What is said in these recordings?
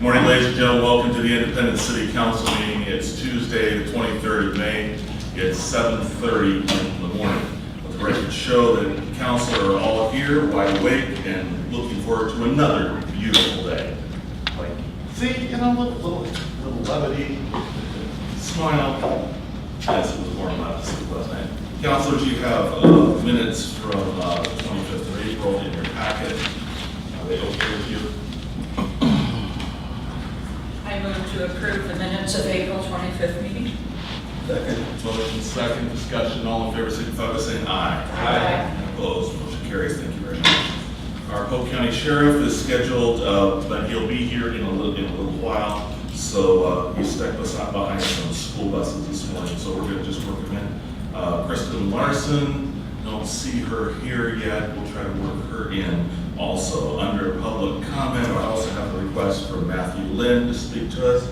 Morning, ladies and gentlemen. Welcome to the Independence City Council meeting. It's Tuesday, the 23rd of May. It's 7:30 in the morning. Let the record show that the council are all here, wide awake, and looking forward to another beautiful day. See, you know, little levity, smile. Yes, it was warm last night. Councilors, you have minutes from the 25th of April in your packet. Are they okay with you? I move to approve the minutes of April 25th meeting. Second. Motion second, discussion, all in favor, signify by saying aye. Aye. Opposed, motion carries, thank you very much. Our Polk County Sheriff is scheduled, but he'll be here in a little while, so he stepped us out behind some school buses this morning, so we're gonna just work him in. Kristen Larson, don't see her here yet, we'll try to work her in. Also, under public comment, I also have a request from Matthew Lynn to speak to us.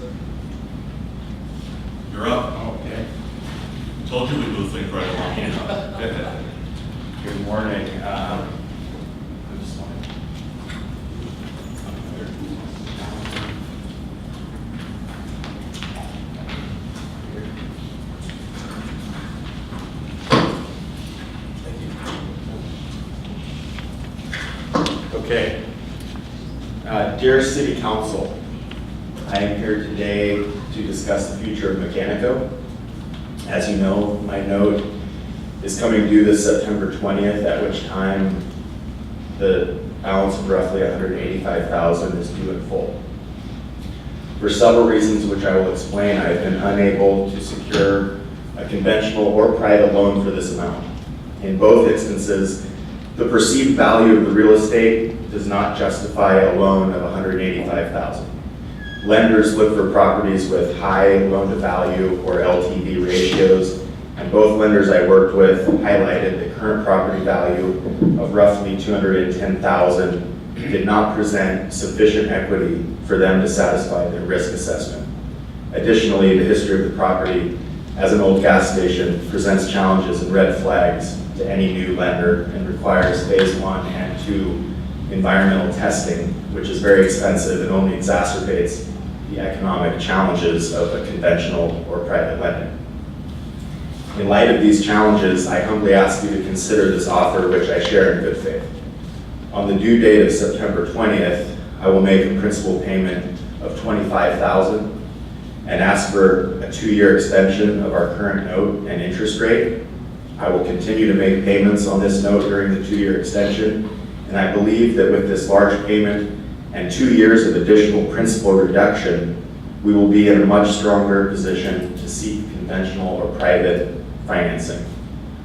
You're up. Okay. Told you we'd move things right along. Good morning. Okay. Dear City Council, I am here today to discuss the future of Mechanico. As you know, my note is coming due this September 20th, at which time the balance of roughly $185,000 is due in full. For several reasons, which I will explain, I have been unable to secure a conventional or private loan for this amount. In both instances, the perceived value of the real estate does not justify a loan of $185,000. Lenders look for properties with high loan-to-value or LTV ratios, and both lenders I worked with highlighted the current property value of roughly $210,000 did not present sufficient equity for them to satisfy their risk assessment. Additionally, the history of the property as an old gas station presents challenges and red flags to any new lender and requires phase 1 and 2 environmental testing, which is very expensive and only exacerbates the economic challenges of a conventional or private lending. In light of these challenges, I humbly ask you to consider this offer, which I share in good faith. On the due date of September 20th, I will make a principal payment of $25,000 and ask for a 2-year extension of our current note and interest rate. I will continue to make payments on this note during the 2-year extension, and I believe that with this large payment and 2 years of additional principal reduction, we will be in a much stronger position to seek conventional or private financing.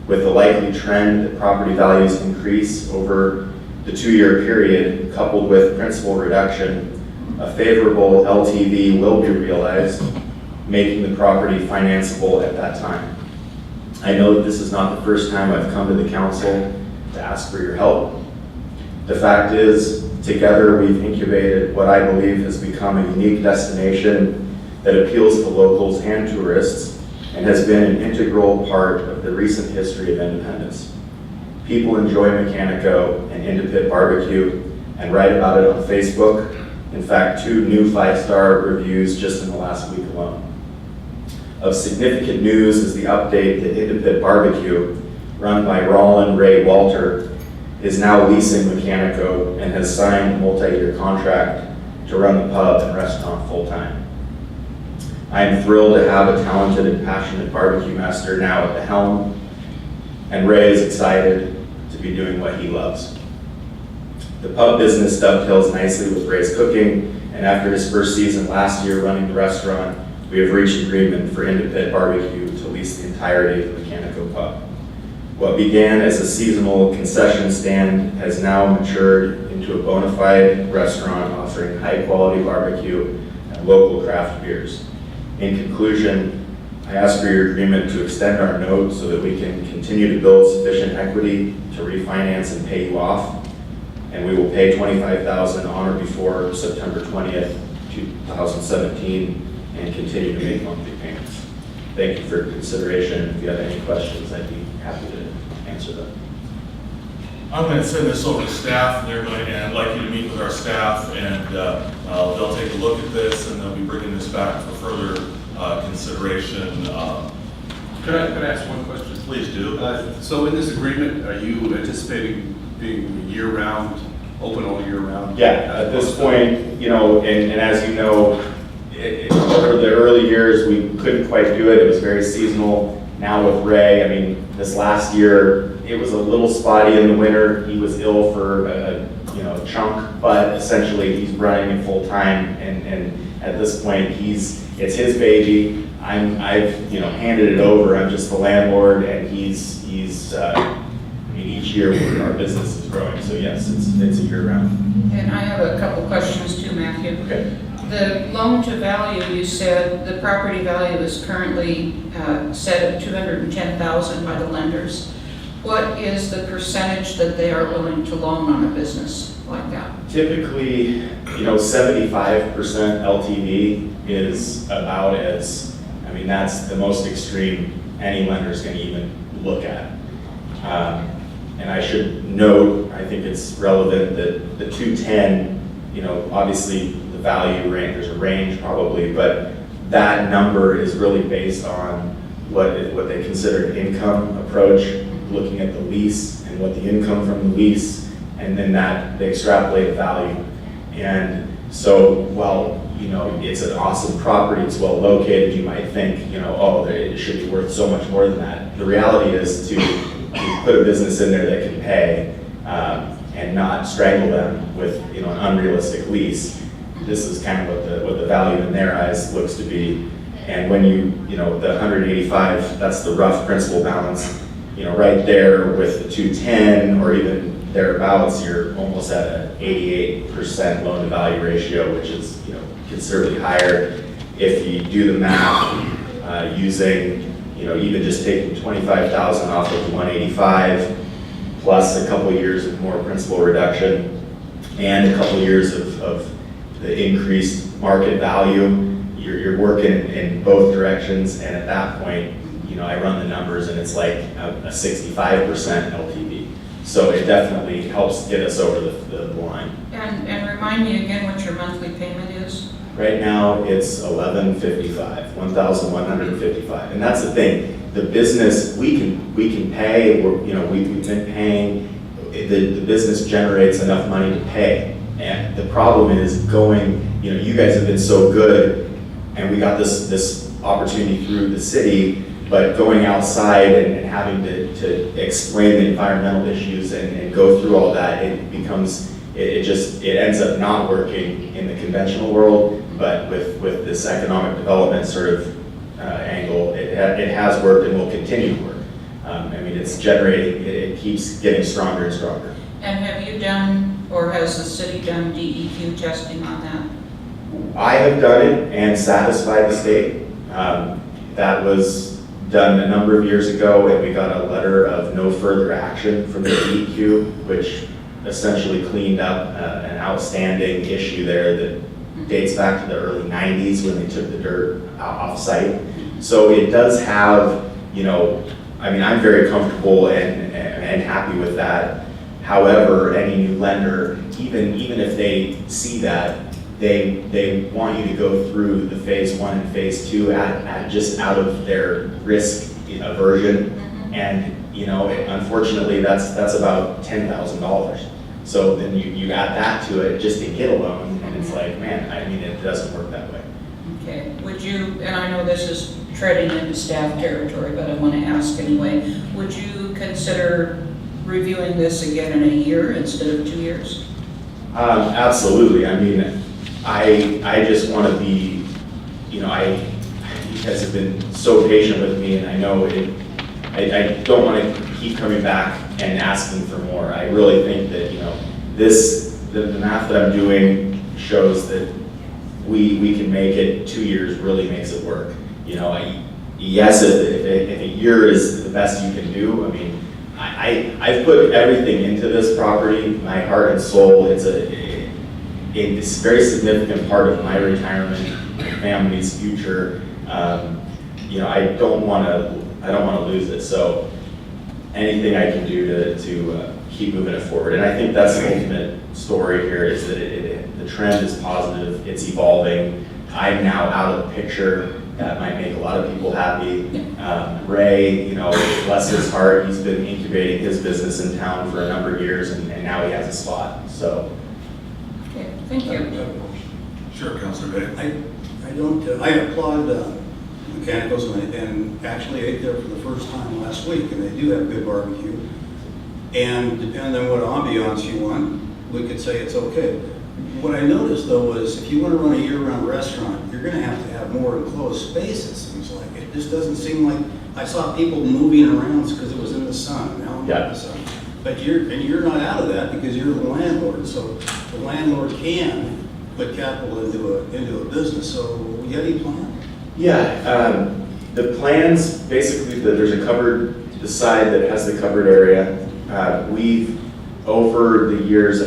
With the likely trend that property values increase over the 2-year period, coupled with principal reduction, a favorable LTV will be realized, making the property financeable at that time. I know that this is not the first time I've come to the council to ask for your help. The fact is, together we've incubated what I believe has become a unique destination that appeals to locals and tourists and has been an integral part of the recent history of Independence. People enjoy Mechanico and Indipit barbecue and write about it on Facebook. In fact, 2 new 5-star reviews just in the last week alone. Of significant news is the update that Indipit Barbecue, run by Roland Ray Walter, is now leasing Mechanico and has signed a multi-year contract to run the pub and restaurant full-time. I am thrilled to have a talented and passionate barbecue master now at the helm, and Ray is excited to be doing what he loves. The pub business dovetails nicely with Ray's cooking, and after his first season last year running the restaurant, we have reached agreement for Indipit Barbecue to lease the entirety of the Mechanico pub. What began as a seasonal concession stand has now matured into a bona fide restaurant offering high-quality barbecue and local craft beers. In conclusion, I ask for your agreement to extend our note so that we can continue to build sufficient equity to refinance and pay you off, and we will pay $25,000 on or before September 20th, 2017, and continue to make monthly payments. Thank you for your consideration. If you have any questions, I'd be happy to answer them. I'm going to send this over to staff, and I'd like you to meet with our staff, and they'll take a look at this, and they'll be bringing this back for further consideration. Could I ask one question? Please do. So in this agreement, are you anticipating being year-round, open all year-round? Yeah, at this point, you know, and as you know, over the early years, we couldn't quite do it. It was very seasonal. Now with Ray, I mean, this last year, it was a little spotty in the winter. He was ill for a chunk, but essentially he's running it full time. And at this point, it's his baby. I've handed it over. I'm just the landlord, and he's each year our business is growing. So yes, it's a year round. And I have a couple questions too, Matthew. Okay. The loan to value, you said the property value is currently set at $210,000 by the lenders. What is the percentage that they are willing to loan on a business like that? Typically, 75% LTV is about that's the most extreme any lender's going to even look at. And I should note, I think it's relevant that the 210, obviously the value range, there's a range probably, but that number is really based on what they consider an income approach, looking at the lease and what the income from the lease, and then that they extrapolate a value. And so while it's an awesome property, it's well located, you might think, it should be worth so much more than that. The reality is to put a business in there that can pay and not strangle them with an unrealistic lease. This is kind of what the value in their eyes looks to be. And when the 185, that's the rough principal balance, right there with the 210 or even thereabouts, you're almost at an 88% loan to value ratio, which is considerably higher. If you do the math using even just taking 25,000 off of 185 plus a couple years of more principal reduction and a couple years of the increased market value, you're working in both directions. And at that point, I run the numbers and it's like a 65% LTV. So it definitely helps get us over the line. And remind me again what your monthly payment is? Right now, it's $1,155, and that's the thing. The business we can pay. We've been paying. The business generates enough money to pay, and the problem is going. You guys have been so good, and we got this opportunity through the city. But going outside and having to explain the environmental issues and go through all that, it ends up not working in the conventional world. But with this economic development sort of angle, it has worked and will continue to work. It's generating, it keeps getting stronger and stronger. And have you done, or has the city done DEQ testing on that? I have done it and satisfied the state. That was done a number of years ago, and we got a letter of no further action from the DEQ, which essentially cleaned up an outstanding issue there that dates back to the early 90s when they took the dirt off site. So it does have, I'm very comfortable and happy with that. However, any new lender, even if they see that, they want you to go through the phase 1 and phase 2 at just out of their risk aversion. Mm-hmm. And unfortunately that's about $10,000. So then you add that to it just to get a loan, and it's like, man, it doesn't work that way. Okay, would you, and I know this is treading into staff territory, but I want to ask anyway, would you consider reviewing this again in a year instead of 2 years? Absolutely. I just want to be, you guys have been so patient with me, and I know I don't want to keep coming back and asking for more. I really think that, the math that I'm doing shows that we can make it. 2 years really makes it work. Yes, if a year is the best you can do, I've put everything into this property, my heart and soul. It's a very significant part of my retirement, my family's future. I don't want to lose it. So anything I can do to keep moving it forward. And I think that's the ultimate story here, is that the trend is positive, it's evolving. I'm now out of the picture. That might make a lot of people happy. Ray, bless his heart, he's been incubating his business in town for a number of years, and now he has a spot, so. Okay, thank you. Sure, Councilor Day. I applaud Mechanicals, and actually ate there for the first time last week, and they do have good barbecue. And depending on what ambiance you want, we could say it's okay. What I noticed though was if you want to run a year-round restaurant, you're going to have more enclosed space, it seems like. It just doesn't seem like, I saw people moving around because it was in the sun, now I'm in the sun. But you're not out of that because you're the landlord, so the landlord can put capital into a business. So you got any plan? Yeah, the plans, basically, there's a covered, the side that has the covered area. We've, over the years,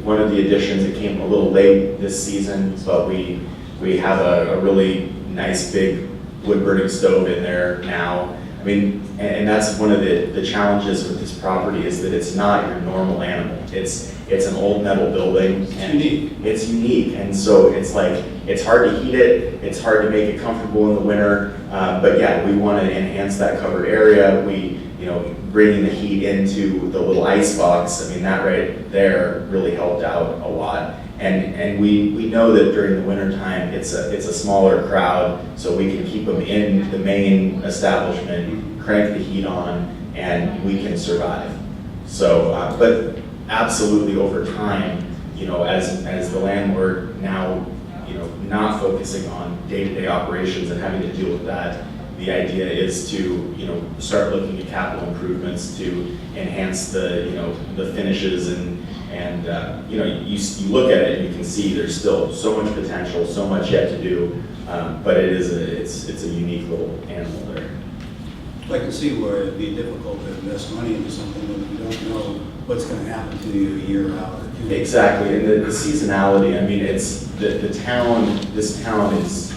one of the additions, it came a little late this season, but we have a really nice big wood burning stove in there now. And that's one of the challenges with this property, is that it's not your normal animal. It's an old metal building. It's unique, and so it's like, it's hard to heat it, it's hard to make it comfortable in the winter, but yeah, we want to enhance that covered area. Bringing the heat into the little ice box, that right there really helped out a lot. And we know that during the winter time, it's a smaller crowd, so we can keep them in the main establishment, crank the heat on, and we can survive. So, but absolutely over time, as the landlord now, not focusing on day-to-day operations and having to deal with that, the idea is to, start looking at capital improvements to enhance the finishes and you look at it and you can see there's still so much potential, so much yet to do, but it's a unique little animal there. I can see where it'd be difficult to invest money into something when you don't know what's going to happen to you a year out or two. Exactly, and the seasonality. It's the town. This town is.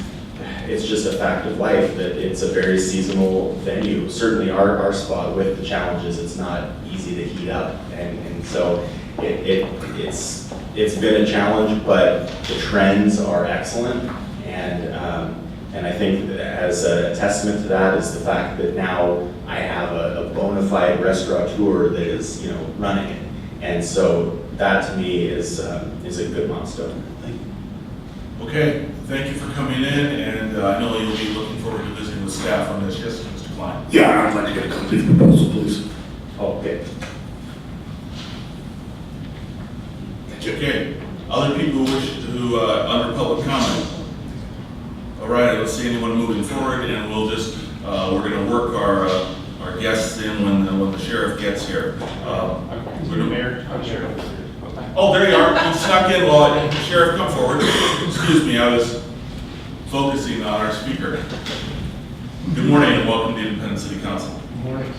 It's just a fact of life that it's a very seasonal venue. Certainly, our spot, with the challenges, it's not easy to heat up, and so it's been a challenge. But the trends are excellent, and I think as a testament to that is the fact that now I have a bona fide restaurateur that is running it, and so that to me is a good milestone. Thank you. Okay, thank you for coming in, and I know you'll be looking forward to visiting with staff on this. Yes, Mr. Klein? Yeah, I'd like to get a complete proposal, please. Oh, okay. Okay, other people who wish to, under public comment? All right, let's see anyone moving forward, and we'll just, we're gonna work our guests in when the sheriff gets here. Mayor, I'm Sheriff. Oh, there you are, you snuck in. Well, Sheriff, come forward. Excuse me, I was focusing on our speaker. Good morning and welcome to the Independent City Council. Good morning.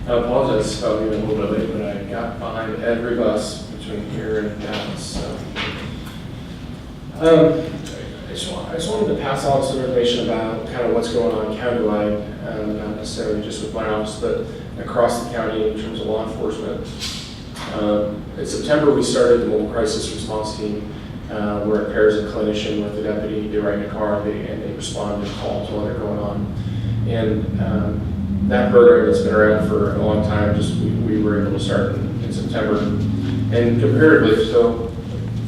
I apologize about being a little bit late, but I got behind every bus between here and Dallas. So. I just wanted to pass on some information about kind of what's going on countywide, not necessarily just with my office, but across the county in terms of law enforcement. In September, we started the mobile crisis response team, where it pairs a clinician with a deputy. They ride in a car and they respond to calls while they're going on. And that program that's been around for a long time, we were able to start in September. And comparatively, so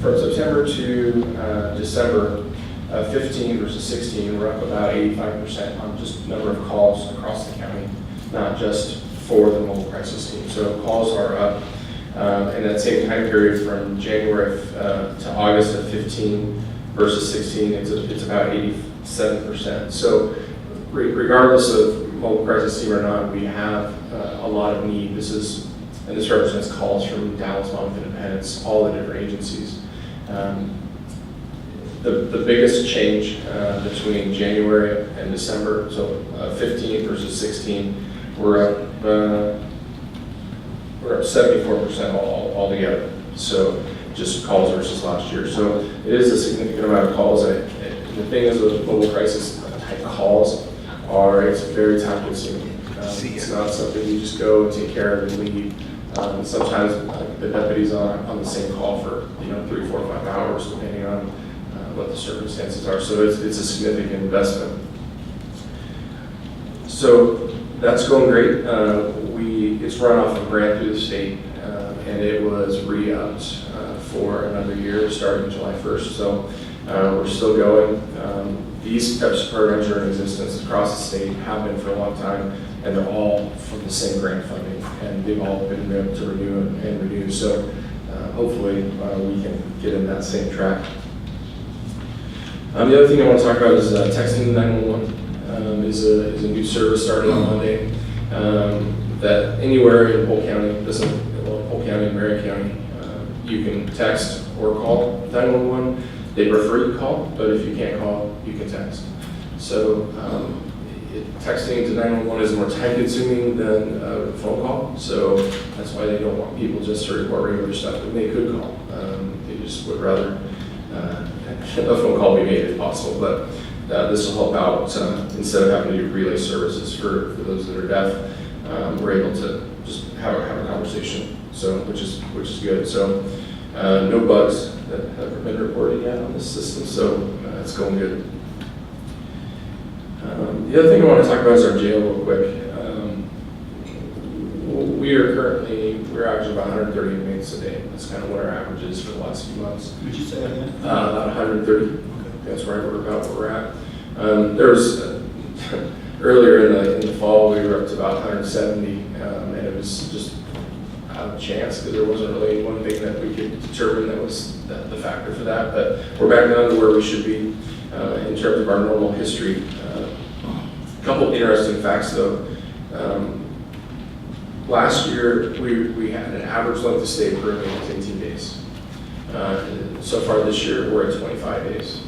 from September to December, 15 versus 16, we're up about 85% on just number of calls across the county, not just for the mobile crisis team. So calls are up. In that same time period from January to August of 15 versus 16, it's about 87%. So regardless of mobile crisis team or not, we have a lot of need. This represents calls from Dallas, Monmouth Independence, all the different agencies. The biggest change between January and December, so 15 versus 16, we're up 74% altogether. So just calls versus last year. So it is a significant amount of calls. The thing is with mobile crisis type calls it's very time consuming. It's not something you just go and take care of and leave. Sometimes the deputy's on the same call for, 3, 4, 5 hours, depending on what the circumstances are. So it's a significant investment. So that's going great. It's run off a grant through the state, and it was re-upped for another year starting July 1st. So we're still going. These types of programs are in existence across the state, have been for a long time, and they're all from the same grant funding, and they've all been able to renew and renew. So hopefully we can get in that same track. The other thing I want to talk about is texting 911 is a new service started on Monday that anywhere in Polk County, Polk County and Marion County, you can text or call 911. They prefer you call, but if you can't call, you can text. So texting to 911 is more time consuming than a phone call. So that's why they don't want people just to report regular stuff, but they could call. They just would rather a phone call be made if possible, but this will help out instead of having to do relay services for those that are deaf. We're able to just have a conversation, so which is good. So no bugs that have been reported yet on this system, so it's going good. The other thing I want to talk about is our jail real quick. We're averaging about 130 inmates a day. That's kind of what our average is for the last few months. Would you say that again? About 130. That's right, we're about where we're at. There was earlier in the fall we were up to about 170, and it was just out of chance because there wasn't really one thing that we could determine that was the factor for that. But we're back down to where we should be in terms of our normal history. A couple interesting facts though. Last year we had an average length of stay per inmate of 18 days. So far this year we're at 25 days,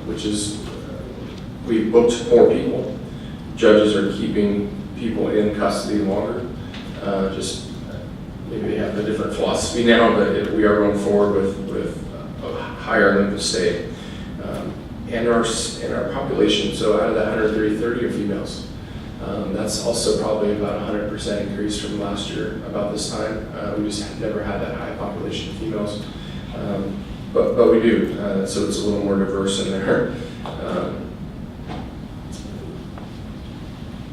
which is we booked more people. Judges are keeping people in custody longer. Just maybe they have a different philosophy now, but we are going forward with a higher length of stay. And our population, so out of that 130, 30 are females. That's also probably about 100% increase from last year about this time. We just never had that high population of females, but we do. So it's a little more diverse in there.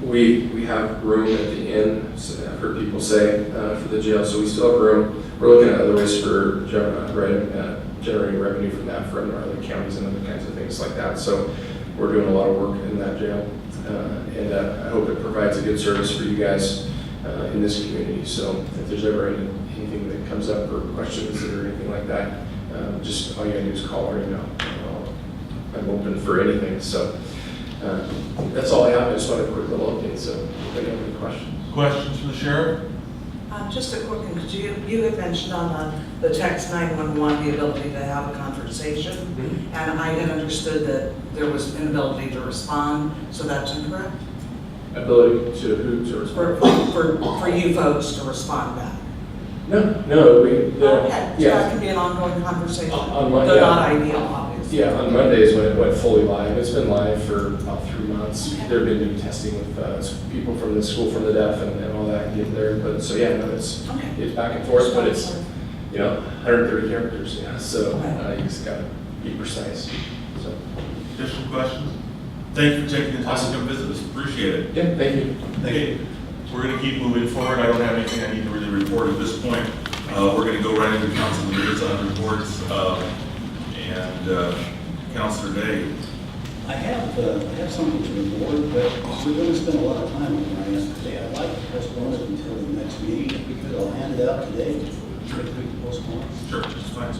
We have room at the inn, so I've heard people say, for the jail, so we still have room. We're looking at other ways for generating revenue from that for other counties and other kinds of things like that. So we're doing a lot of work in that jail, and I hope it provides a good service for you guys in this community. So if there's ever anything that comes up or questions or anything like that, just all you gotta do is call or email. I'm open for anything. So that's all I have. I just wanted a quick little update. So if anyone have any questions. Questions for the sheriff? Just a quick one, because you had mentioned on the text 911 the ability to have a conversation, and I had understood that there was an inability to respond, so that's incorrect? Ability to who to respond? For you folks to respond back? No, Okay, so that yeah. could be an ongoing conversation, On though Monday, not ideal, obviously. Yeah, on Mondays when it went fully live. It's been live for about 3 months. There have been new testing with people from the School for the Deaf and all that getting there. But so yeah, no, it's back and forth, but it's 130 characters. Yeah, so you just gotta be precise. So Additional questions? Thank you for taking the time to come visit us. Appreciate it. yeah, thank you. Okay, we're going to keep moving forward. I don't have anything I need to really report at this point. We're going to go right into council liaison reports. Councilor Day. I have something to report, but we're going to spend a lot of time on it today. I'd like to postpone it until the next meeting. If we could, I'll hand it out today. Sure, we can postpone it. Sure, that's fine.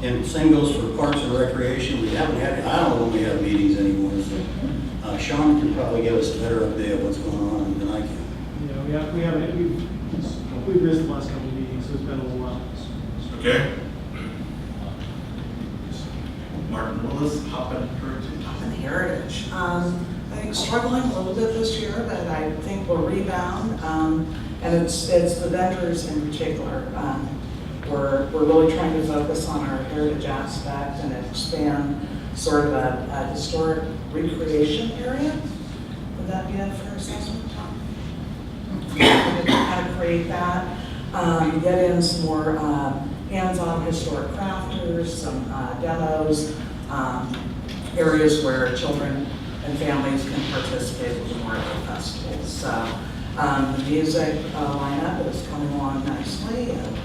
And same goes for Parks and Recreation. We haven't had, I don't know when we have meetings anymore, so Sean can probably give us a better update of what's going on than I can. Yeah, we've missed the last couple of meetings, so it's been a little while. Okay. Martin Willis, Hoppin Heritage. And Heritage. I think struggling a little bit this year, but I think we'll rebound. And it's the vendors in particular. We're really trying to focus on our heritage aspect and expand sort of a historic recreation area. Would that be a fair assessment, Tom? To kind of create that. get in some more hands-on historic crafters, some demos, areas where children and families can participate with more of the festivals. So the music lineup is coming along nicely, and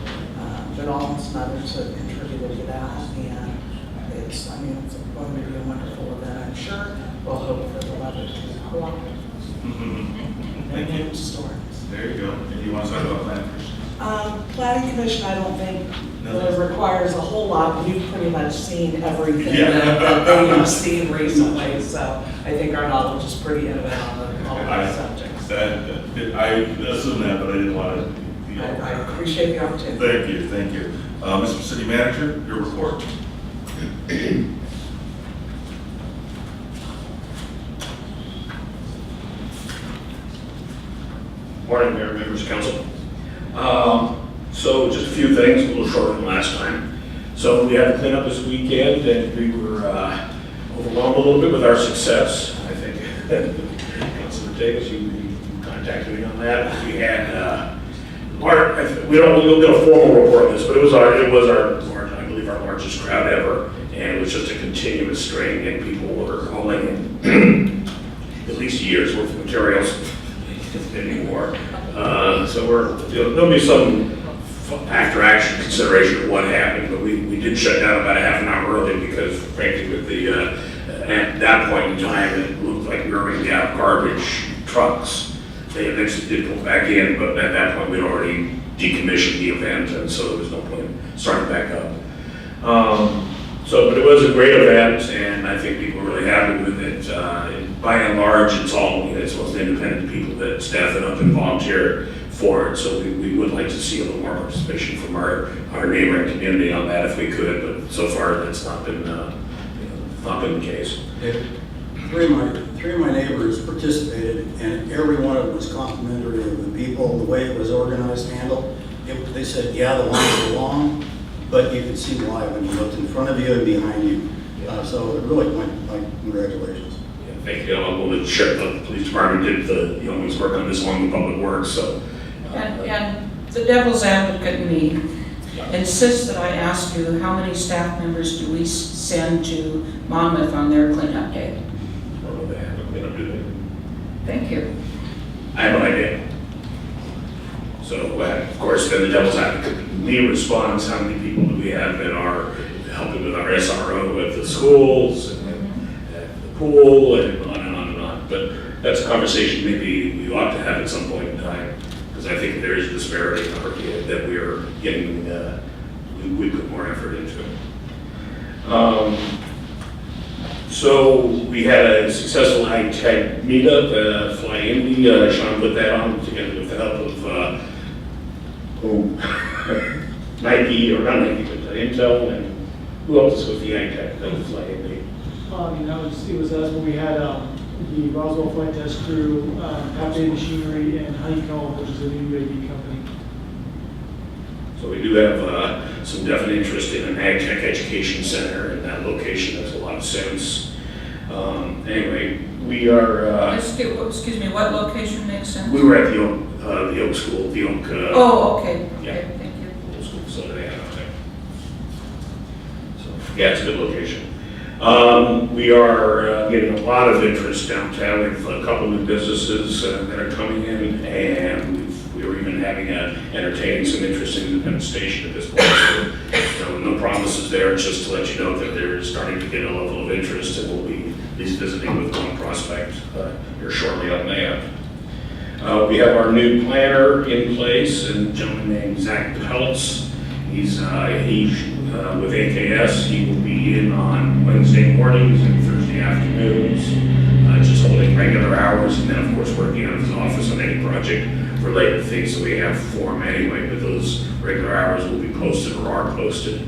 Vidal and some others have contributed to that, and it's going to be a wonderful event, I'm sure. We'll hope for the weather to be cooperative. Thank you. Storms. There you go. And you want to talk about planning commission? Planning commission, I don't think No. requires a whole lot. You've pretty much seen everything Yeah. that they have seen recently, so I think our knowledge is pretty intimate on all of these subjects. I assume that, but I didn't want to. I appreciate the opportunity. Thank you, thank you. Mr. City Manager, your report. Morning, Mayor, members of council. So just a few things, a little shorter than last time. So we had to clean up this weekend, and we were overwhelmed a little bit with our success. I think Councilor Davis, you contacted me on that. We had we don't get a formal report on this, but it was our I believe our largest crowd ever, and it was just a continuous string, and people were hauling in at least a year's worth of materials anymore. So there'll be some after-action consideration of what happened, but we did shut down about a half an hour early because, frankly, with at that point in time, it looked like we were going to have garbage trucks. They eventually did pull back in, but at that point, we'd already decommissioned the event, and so there was no point in starting back up. But it was a great event, and I think people were really happy with it. By and large, it's mostly independent people that staff it up and volunteer for it. So we would like to see a little more participation from our neighboring community on that if we could. But so far, that's not been the case. Three of my neighbors participated, and every one of them was complimentary of the people, the way it was organized, handled. They said, yeah, the lines are long, but you could see why when you looked in front of you and behind you. So really, my congratulations. Yeah, thank you. Well, the sheriff, the police department did the yeoman's work on this along with public works. So, And the devil's advocate in me insists that I ask you, how many staff members do we send to Monmouth on their cleanup day? I don't know if they haven't been up to it. Thank you. I have no idea. So, of course, then the devil's advocate, me responds, how many people do we have that are helping with our SRO at the schools and at the pool and on and on and on. But that's a conversation maybe we ought to have at some point in time, because I think there is a disparity in our kid that we are getting, we put more effort into. So we had a successful high-tech meetup, Fly Indy. Sean put that on together with the help of Nike, or not Nike, but Intel, and who else is with the high-tech Fly Indy? It was us, when we had the Roswell Flight Test Crew, Pathway Machinery, and Honeycomb, which is a new UAV company. So we do have some definite interest in an ag tech education center in that location. Makes a lot of sense. Anyway, we are. Excuse me, what location makes sense? We were at the Oak School, the Oak. Oh, okay. Yeah. Okay, thank you. Old school facility they have out there. So yeah, it's a good location. We are getting a lot of interest downtown. We have a couple new businesses that are coming in, and we were even entertaining some interest in Independent Station at this point. So, no promises there, just to let you know that they're starting to get a level of interest, and we'll be at least visiting with one prospect here shortly on that. We have our new planner in place, and a gentleman named Zach Peltz. He's with AKS. He will be in on Wednesday mornings and Thursday afternoons, just holding regular hours, and then of course working out of his office on any project related things that we have for him anyway. But those regular hours will be posted or are posted,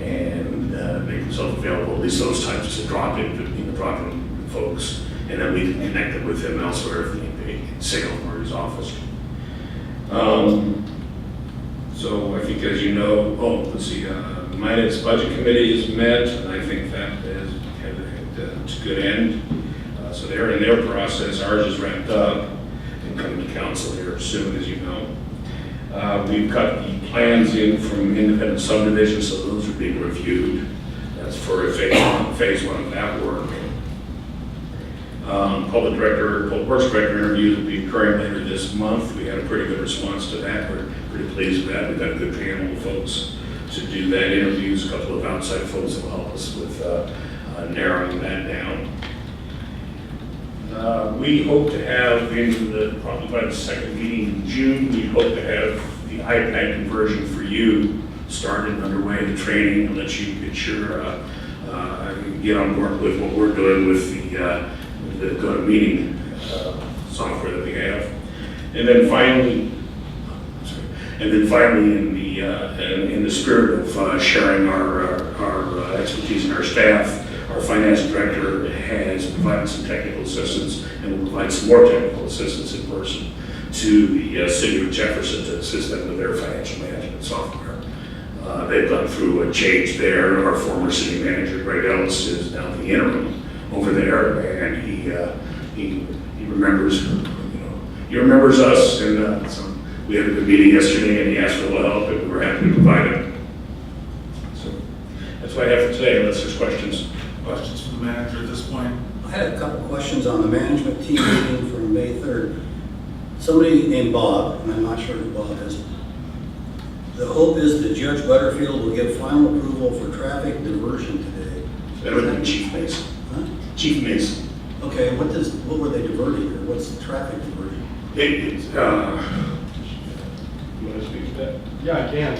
and make themselves available, at least those times, to drop in folks, and then we can connect them with him elsewhere if need be, in Salem or his office. So I think, as you know, let's see, the Minus Budget Committee has met, and I think that is to a good end. So they're in their process. Ours is wrapped up and coming to council here soon, as you know. We've got the plans in from independent subdivisions, so those are being reviewed. That's for phase one of that work. Public works director interviews will be occurring later this month. We had a pretty good response to that. We're pretty pleased with that. We've got a good panel of folks to do that. Interviews, a couple of outside folks that will help us with narrowing that down. We hope to have, probably by the second meeting in June, we hope to have the iPad conversion for you started and underway, the training, and let you get get on board with what we're doing with the GoToMeeting software that we have. And then finally, in the spirit of sharing our expertise and our staff, our finance director has provided some technical assistance and will provide some more technical assistance in person to the city of Jefferson to assist them with their financial management software. They've gone through a change there. Our former city manager, Greg Ellis, is now the interim over there, and he remembers, he remembers us, and so we had a good meeting yesterday, and he asked for a little help, and we were happy to provide it. So that's what I have for today, unless there's questions. Questions from the manager at this point? I had a couple questions on the management team meeting from May 3rd. Somebody named Bob, and I'm not sure who Bob is. The hope is that Judge Butterfield will give final approval for traffic diversion today. That would be Chief Mason. Huh? Chief Mason. Okay, what were they diverting here? What's the traffic diversion? You want to speak to that? Yeah, I can.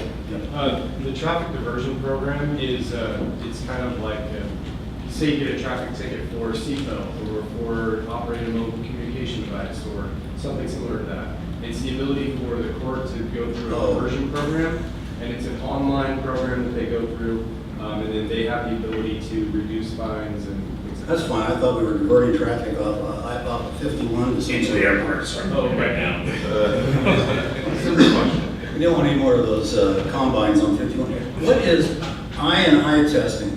The traffic diversion program is, it's kind of like, say you get a traffic ticket for a seatbelt or for operating a mobile communication device or something similar to that. It's the ability for the court to go through a diversion program, and it's an online program that they go through, and then they have the ability to reduce fines and things like that. That's fine. I thought we were diverting traffic off 51 to Into the airport, sorry, right now. Simple question. We don't want any more of those combines on 51. What is I testing?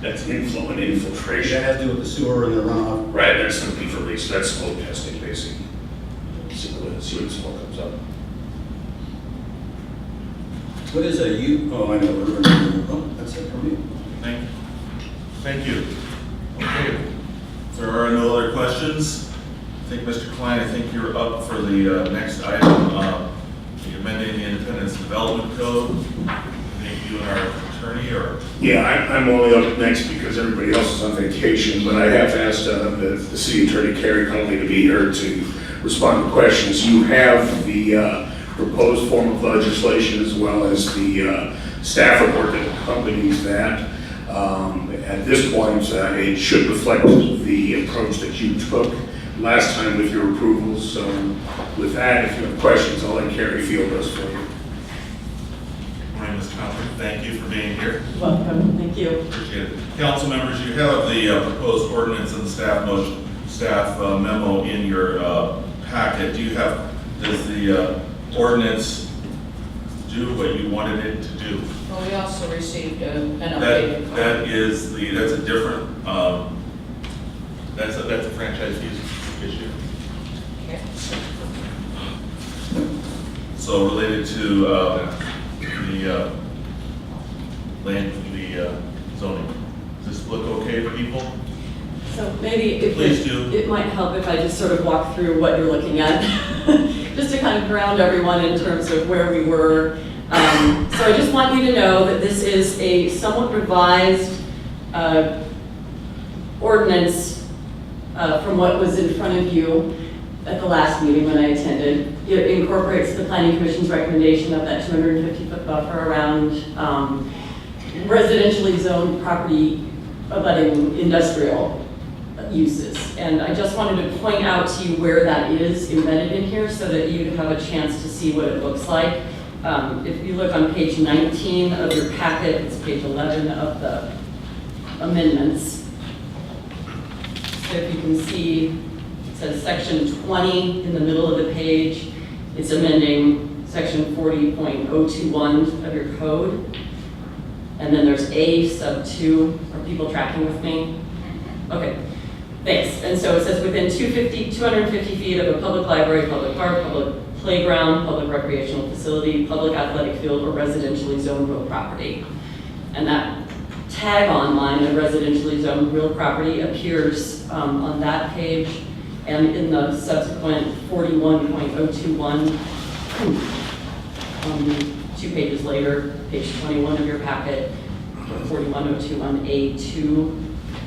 That's infiltration. That has to do with the sewer and the runoff. Right, that's the leaf release, that's smoke testing, basically. See when the smoke comes up. What is oh, I know. Oh, that's it for me. Thank you. Okay. If there are no other questions, I think, Mr. Klein, I think you're up for the next item, the amending the Independence Development Code. I think you and our attorney are. Yeah, I'm only up next because everybody else is on vacation, but I have asked the city attorney, Carrie Conley, to be here to respond to questions. You have the proposed form of legislation as well as the staff report that accompanies that. At this point, it should reflect the approach that you took last time with your approvals. So with that, if you have questions, I'll let Carrie field those for you. Morning, Mr. Conley. Thank you for being here. Welcome, thank you. Appreciate it. Council members, you have the proposed ordinance and staff memo in your packet. Does the ordinance do what you wanted it to do? Well, we also received an updated copy. That's a different, that's a franchise fees issue. Okay. So related to the zoning. Does this look okay to people? So maybe Please do. it might help if I just sort of walk through what you're looking at, just to kind of ground everyone in terms of where we were. So I just want you to know that this is a somewhat revised ordinance from what was in front of you at the last meeting when I attended. It incorporates the Planning Commission's recommendation of that 250-foot buffer around residentially zoned property abutting industrial uses. And I just wanted to point out to you where that is embedded in here so that you have a chance to see what it looks like. If you look on page 19 of your packet, it's page 11 of the amendments. So if you can see, it says section 20 in the middle of the page. It's amending section 40.021 of your code. And then there's A sub 2. Are people tracking with me? Okay, thanks. And so it says within 250 feet of a public library, public park, public playground, public recreational facility, public athletic field, or residentially zoned real property. And that tag-on line of residentially zoned real property appears on that page and in the subsequent 41.021, 2 pages later, page 21 of your packet, 41021A2,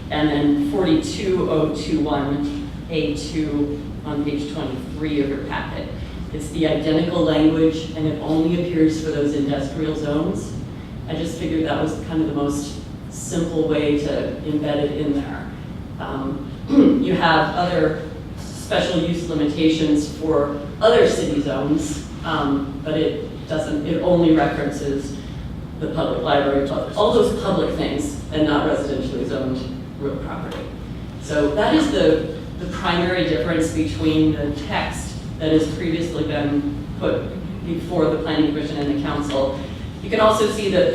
and then 42021A2 on page 23 of your packet. It's the identical language, and it only appears for those industrial zones. I just figured that was kind of the most simple way to embed it in there. You have other special use limitations for other city zones, but it only references the public library, all those public things, and not residentially zoned real property. So that is the primary difference between the text that has previously been put before the Planning Commission and the Council. You can also see that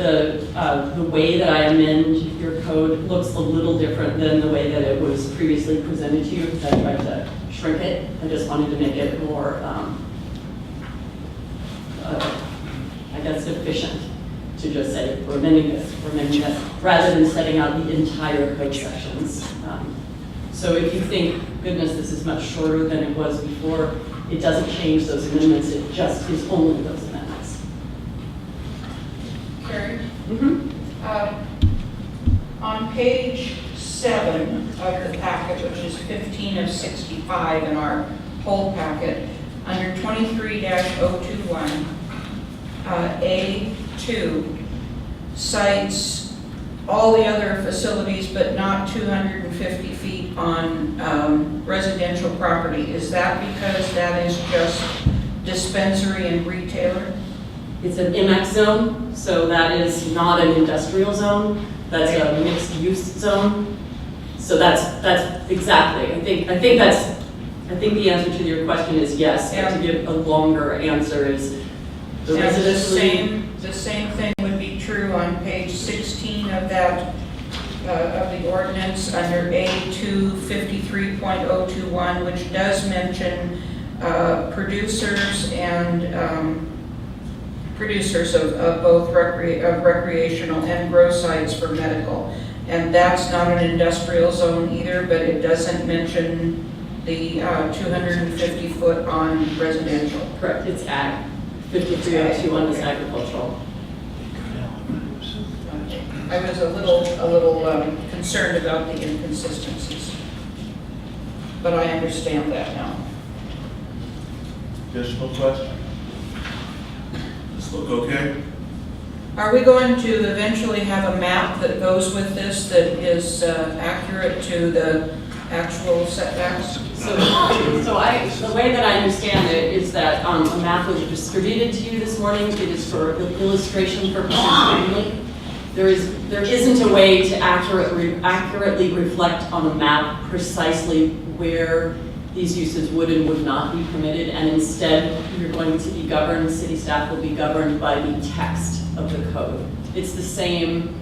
the way that I amend your code looks a little different than the way that it was previously presented to you, because I tried to shrink it. I just wanted to make it more, I guess, efficient to just say, we're amending this, rather than setting out the entire code sections. So if you think, goodness, this is much shorter than it was before, it doesn't change those amendments, it just is only those amendments. Carrie? On page 7 of the packet, which is 15 of 65 in our whole packet, under 23-021, A2 cites all the other facilities but not 250 feet on residential property. Is that because that is just dispensary and retailer? It's an MX zone, so that is not an industrial zone. That's a mixed use zone. So that's exactly. I think the answer to your question is yes. And to give a longer answer is the residential. The same thing would be true on page 16 of that of the ordinance under A2 53.021, which does mention producers and producers of both recreational and grow sites for medical. And that's not an industrial zone either, but it doesn't mention the 250 foot on residential. Correct, it's ag. 53.021 is agricultural. I was a little concerned about the inconsistencies, but I understand that now. Additional question? This look okay? Are we going to eventually have a map that goes with this that is accurate to the actual setbacks? So the way that I understand it is that a map was distributed to you this morning. It is for illustration purposes only. There isn't a way to accurately reflect on a map precisely where these uses would and would not be permitted, and instead you're going to be governed, city staff will be governed by the text of the code. It's the same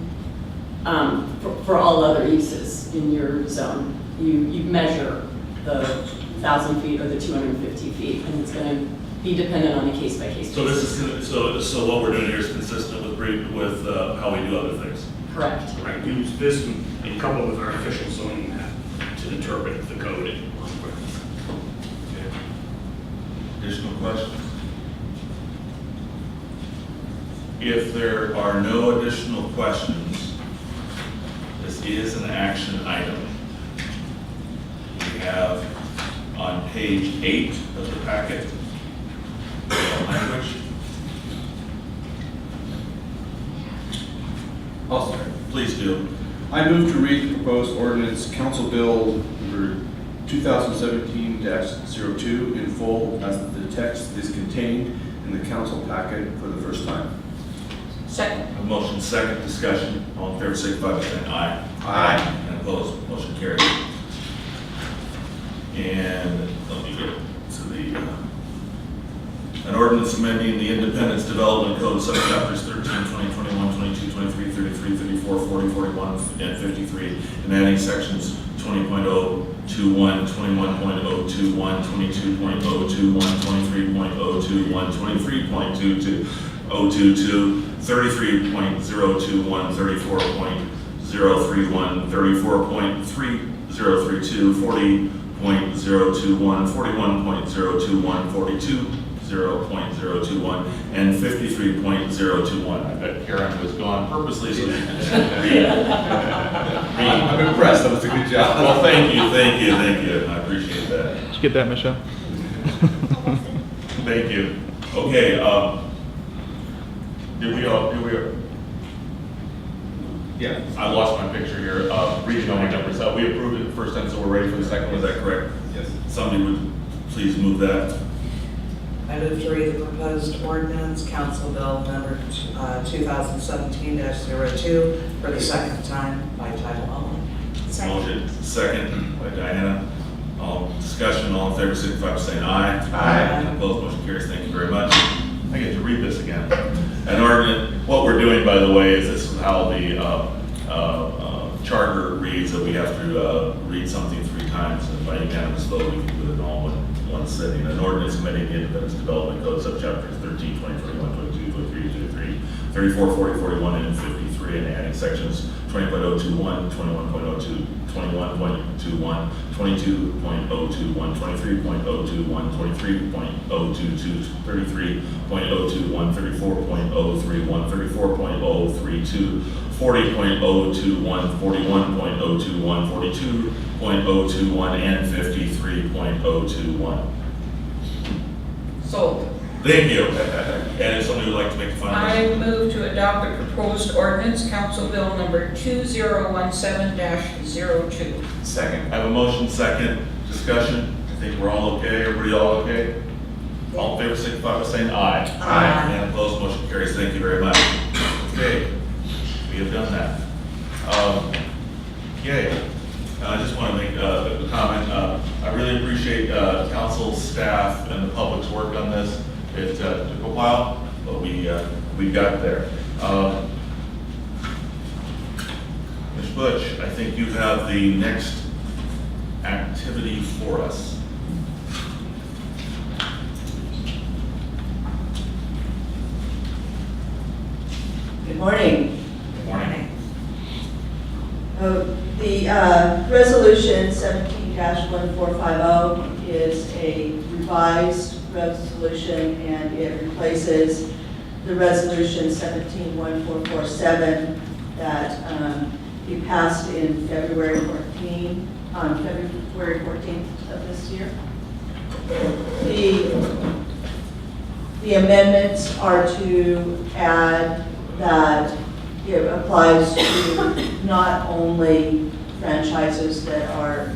for all other uses in your zone. You measure the 1,000 feet or the 250 feet, and it's going to be dependent on a case-by-case basis. So this is so what we're doing here is consistent with how we do other things. Correct. Right, we use this and couple with our official zoning map to interpret the code. Okay. Additional questions? If there are no additional questions, this is an action item. We have on page 8 of the packet, language. I'll start. Please do. I move to read the proposed ordinance, Council Bill number 2017-02 in full as the text is contained in the council packet for the first time. Second. A motion, second discussion. All in favor, signify by saying aye. Aye. And opposed, motion carries. And let me get to the, an ordinance amending the Independence Development Code, subchapters 13, 20, 21, 22, 23, 33, 34, 40, 41, and 53, and adding sections 20.021, 21.021, 22.021, 23.021, 23.22, 022, 33.021, 34.031, 34.3032, 40.021, 41.021, 0.021, and 53.021. I bet Karen was gone purposely so she can read. I'm impressed, that was a good job. Well, thank you. I appreciate that. Did you get that, Michelle? Thank you. Okay, did we Yeah. I lost my picture here. Reading all my numbers. We approved it the first time, so we're ready for the second one. Is that correct? Yes. Somebody would please move that. I move to read the proposed ordinance, Council Bill number 2017-02, for the second time by title only. Motion second by Diana. All discussion, all in favor, signify by saying aye. Aye. Opposed, motion carries. Thank you very much. I get to read this again. An ordinance, what we're doing, by the way, is this is how the charter reads, that we have to read something 3 times, and by unanimous vote, we can do it all in one sitting. An ordinance amending the Independence Development Code, subchapters 13, 20, 21, 22, 23, 23, 34, 40, 41, and 53, and adding sections 20.021, 21.02, 21.21, 22.021, 23.021, 23.022, 33.021, 34.031, 34.032, 40.021, 41.021, 42.021, and 53.021. Sold. Thank you. And if somebody would like to make the final motion. I move to adopt the proposed ordinance, Council Bill number 2017-02. Second. I have a motion, second, discussion. I think we're all okay. Everybody all okay? All in favor, signify by saying aye. Aye. And opposed, motion carries. Thank you very much. Okay, we have done that. Okay, I just want to make a comment. I really appreciate council, staff, and the public's work on this. It took a while, but we got there. Ms. Butch, I think you have the next activity for us. Good morning. Good morning. The resolution 17-1450 is a revised resolution, and it replaces the resolution 17-1447 that you passed in February 14th of this year. The amendments are to add that it applies to not only franchises that are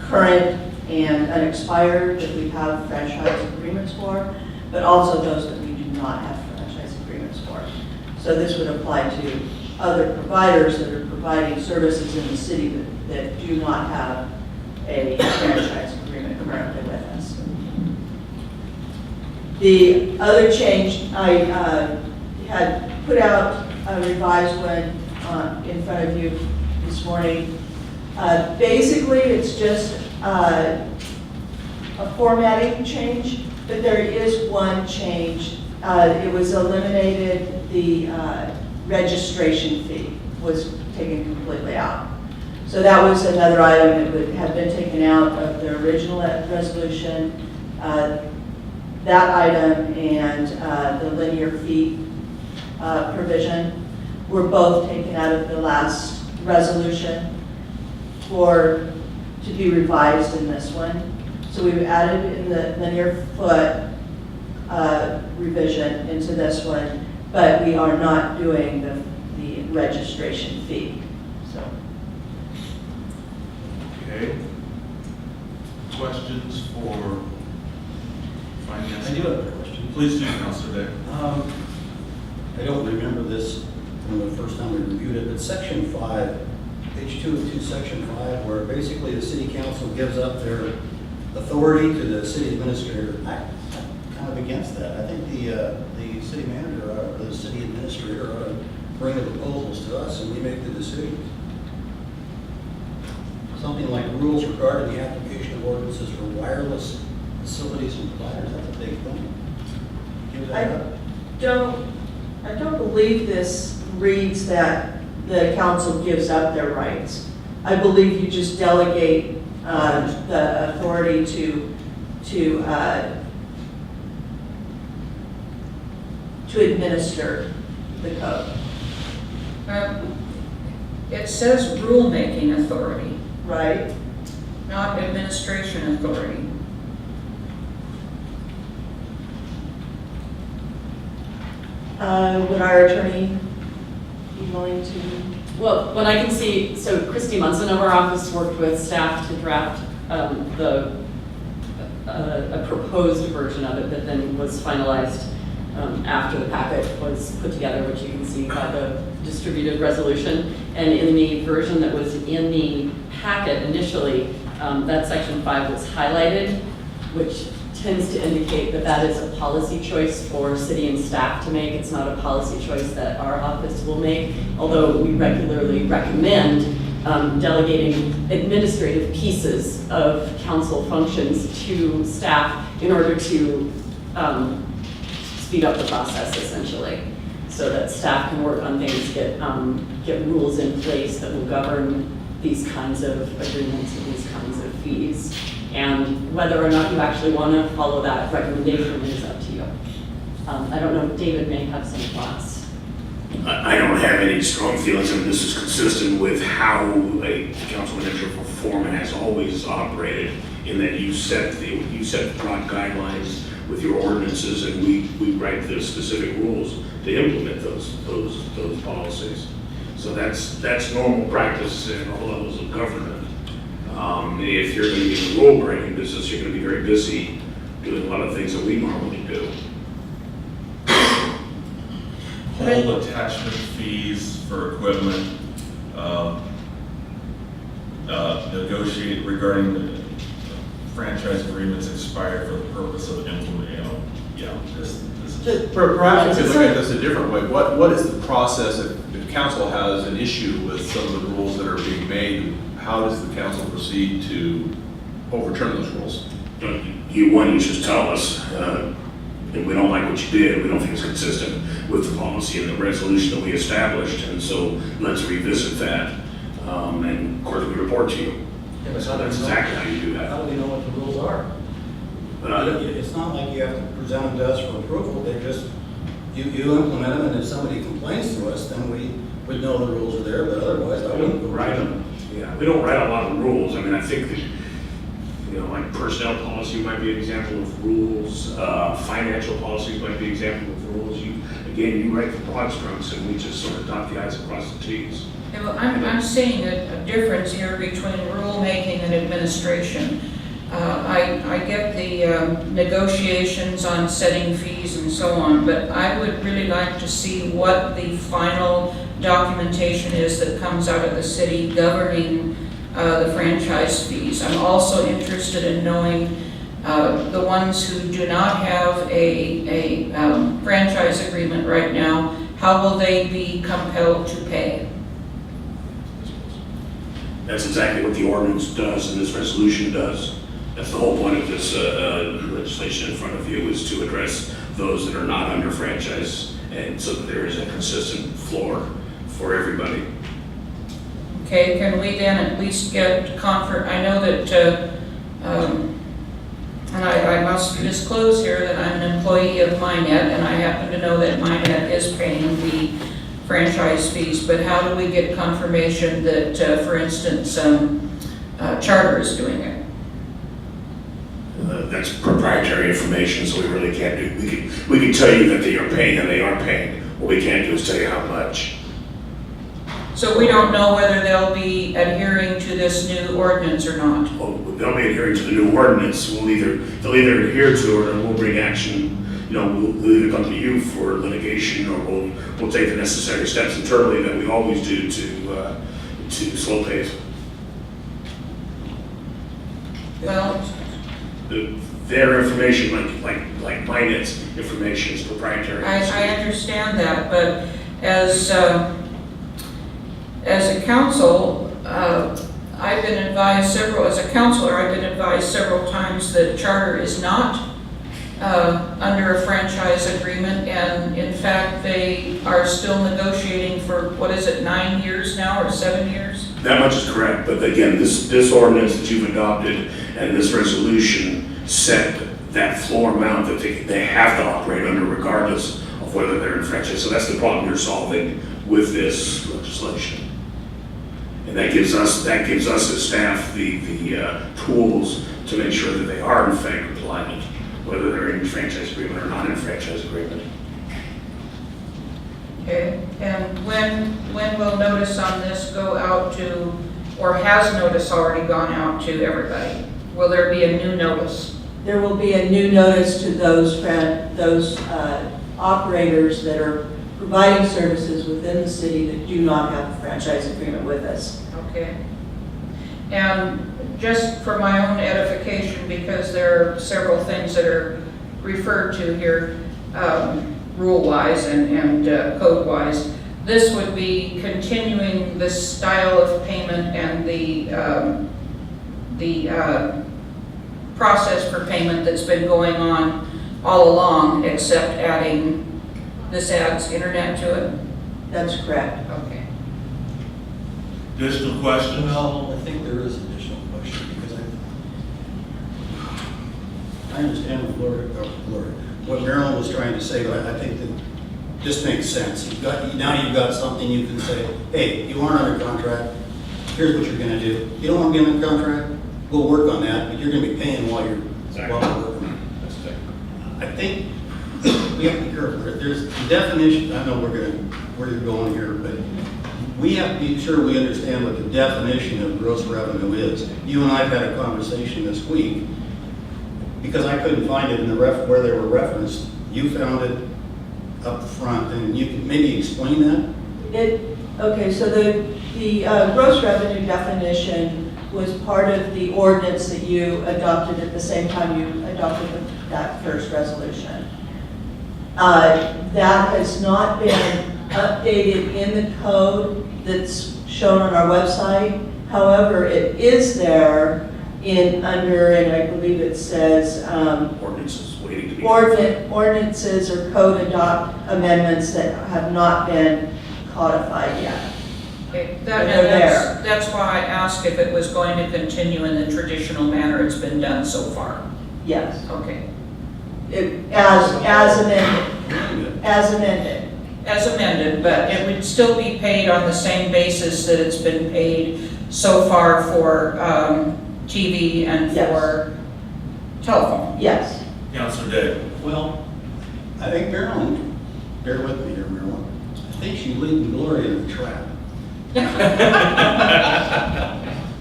current and unexpired that we have franchise agreements for, but also those that we do not have franchise agreements for. So this would apply to other providers that are providing services in the city that do not have a franchise agreement currently with us. The other change, I had put out a revised one in front of you this morning. Basically, it's just a formatting change, but there is one change. It was eliminated, the registration fee was taken completely out. So that was another item that would have been taken out of the original resolution. That item and the linear fee provision were both taken out of the last resolution to be revised in this one. So we've added in the linear foot revision into this one, but we are not doing the registration fee. So. Okay. Questions for finance? I do have a question. Please do, Councilor Day. I don't remember this from the first time we reviewed it, but section 5, page 2 of 2, section 5, where basically the city council gives up their authority to the city administrator. I'm kind of against that. I think the city manager or the city administrator ought to bring the proposals to us and we make the decisions. something like rules regarding the application of ordinances for wireless facilities and providers. That's a big thing. Give that up. I don't believe this reads that the council gives up their rights. I believe you just delegate the authority to administer the code, It says rulemaking authority, right? not administration authority. Would our attorney be willing to? Well, what I can see, so Christy Munson of our office worked with staff to draft a proposed version of it that then was finalized after the packet was put together, which you can see by the distributed resolution. And in the version that was in the packet initially, that section 5 was highlighted, which tends to indicate that that is a policy choice for city and staff to make. It's not a policy choice that our office will make, although we regularly recommend delegating administrative pieces of council functions to staff in order to speed up the process, essentially, so that staff can work on things, get rules in place that will govern these kinds of agreements and these kinds of fees. And whether or not you actually want to follow that recommendation is up to you. I don't know, David may have some thoughts. I don't have any strong feelings. I mean, this is consistent with how a council manager for foreman has always operated, in that you set the broad guidelines with your ordinances, and we write the specific rules to implement those policies. So that's normal practice in all levels of government. If you're going to be in the rule-breaking business, you're going to be very busy doing a lot of things that we normally do. Whole attachment fees for equipment, negotiate regarding the franchise agreements expired for the purpose of implementing, this is. Perhaps we could look at this a different way. What is the process if council has an issue with some of the rules that are being made? How does the council proceed to overturn those rules? You just tell us, and we don't like what you did, we don't think it's consistent with the policy and the resolution that we established, and so let's revisit that. And of course, we report to you. So that's exactly how you do that. How do we know what the rules are? It's not like you have to present them to us for approval. They're just, you implement them, and if somebody complains to us, then we would know the rules are there, but otherwise, I wouldn't go write them. Yeah, we don't write a lot of rules. I mean, I think that, like personnel policy might be an example of rules. Financial policies might be an example of rules. You write the broad strokes, and we just sort of dot the i's across the t's. Yeah, well, I'm seeing a difference here between rulemaking and administration. I get the negotiations on setting fees and so on, but I would really like to see what the final documentation is that comes out of the city governing the franchise fees. I'm also interested in knowing the ones who do not have a franchise agreement right now, how will they be compelled to pay? That's exactly what the ordinance does and this resolution does. That's the whole point of this legislation in front of you, is to address those that are not under franchise, and so that there is a consistent floor for everybody. Okay, can we then at least get comfort? I know that, and I must disclose here that I'm an employee of Minet, and I happen to know that Minet is paying the franchise fees, but how do we get confirmation that, for instance, Charter is doing it? That's proprietary information, so we really can't do. We can tell you that they are paying, and they are paying. What we can't do is tell you how much. So we don't know whether they'll be adhering to this new ordinance or not. Well, they'll be adhering to the new ordinance. They'll either adhere to it, or we'll bring action. We'll either come to you for litigation, or we'll take the necessary steps internally that we always do to slow pace. Well, their information, like Minet's information, is proprietary. I understand that, but as a council, I've been advised as a counselor, I've been advised several times that Charter is not under a franchise agreement, and in fact, they are still negotiating for, 9 years now, or 7 years? That much is correct, but again, this ordinance that you've adopted and this resolution set that floor amount that they have to operate under regardless of whether they're in franchise. So that's the problem you're solving with this legislation. And that gives us as staff the tools to make sure that they are in fact compliant, whether they're in franchise agreement or not in franchise agreement. Okay, and when will notice on this go out to, or has notice already gone out to everybody? Will there be a new notice? There will be a new notice to those operators that are providing services within the city that do not have a franchise agreement with us. Okay. And just for my own edification, because there are several things that are referred to here, rule-wise and code-wise, this would be continuing this style of payment and the process for payment that's been going on all along, except this adds internet to it? That's correct. Okay. Additional questions? Well, I think there is additional question, because I understand what Marilyn was trying to say, but I think that this makes sense. Now you've got something you can say, hey, you aren't under contract, here's what you're gonna do. You don't want to be under contract, we'll work on that, but you're gonna be paying while you're working. I think we have to be careful. There's the definition, I know where you're going here, but we have to be sure we understand what the definition of gross revenue is. You and I have had a conversation this week, because I couldn't find it in the where they were referenced. You found it up front, and you can maybe explain that? Okay, so the gross revenue definition was part of the ordinance that you adopted at the same time you adopted that first resolution. That has not been updated in the code that's shown on our website. However, it is there and I believe it says Ordinances waiting to be. ordinances or code amendments that have not been codified yet. Okay, They're there. that's why I asked if it was going to continue in the traditional manner it's been done so far. Yes, Okay. as amended. As amended. As amended, but it would still be paid on the same basis that it's been paid so far for TV and Yes. for telephone. Yes. Councilor Day. Well, I think Marilyn, bear with me here, Marilyn, I think she's leading Gloria in the trap.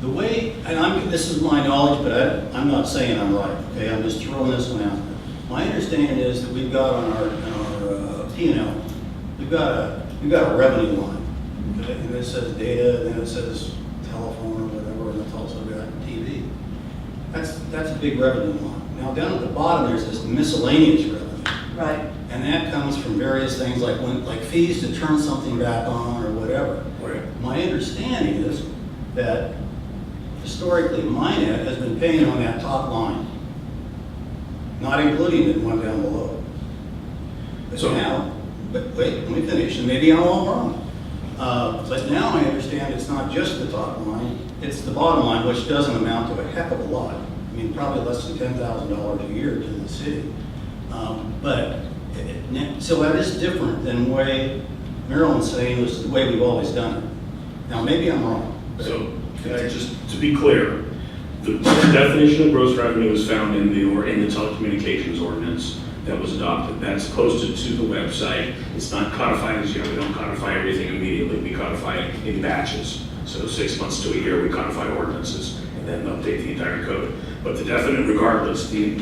The way, and this is my knowledge, but I'm not saying I'm right, okay? I'm just throwing this one out. My understanding is that we've got on our P&L, we've got a revenue line, okay? And it says data, and then it says telephone or whatever, and it's also got TV. That's a big revenue line. Now down at the bottom, there's this miscellaneous revenue. Right. And that comes from various things like fees to turn something back on or whatever. Right. My understanding is that historically Minet has been paying on that top line, not including the one down below. But So- now, but wait, let me finish, and maybe I'm all wrong. But now I understand it's not just the top line, it's the bottom line, which doesn't amount to a heck of a lot. I mean, probably less than $10,000 a year to the city. So that is different than the way Marilyn's saying was the way we've always done it. Now, maybe I'm wrong. So, can I just, to be clear, the definition of gross revenue is found in the telecommunications ordinance that was adopted. That's posted to the website. It's not codified as yet. We don't codify everything immediately. We codify it in batches. So 6 months to a year, we codify ordinances and then update the entire code. But the definite, regardless, the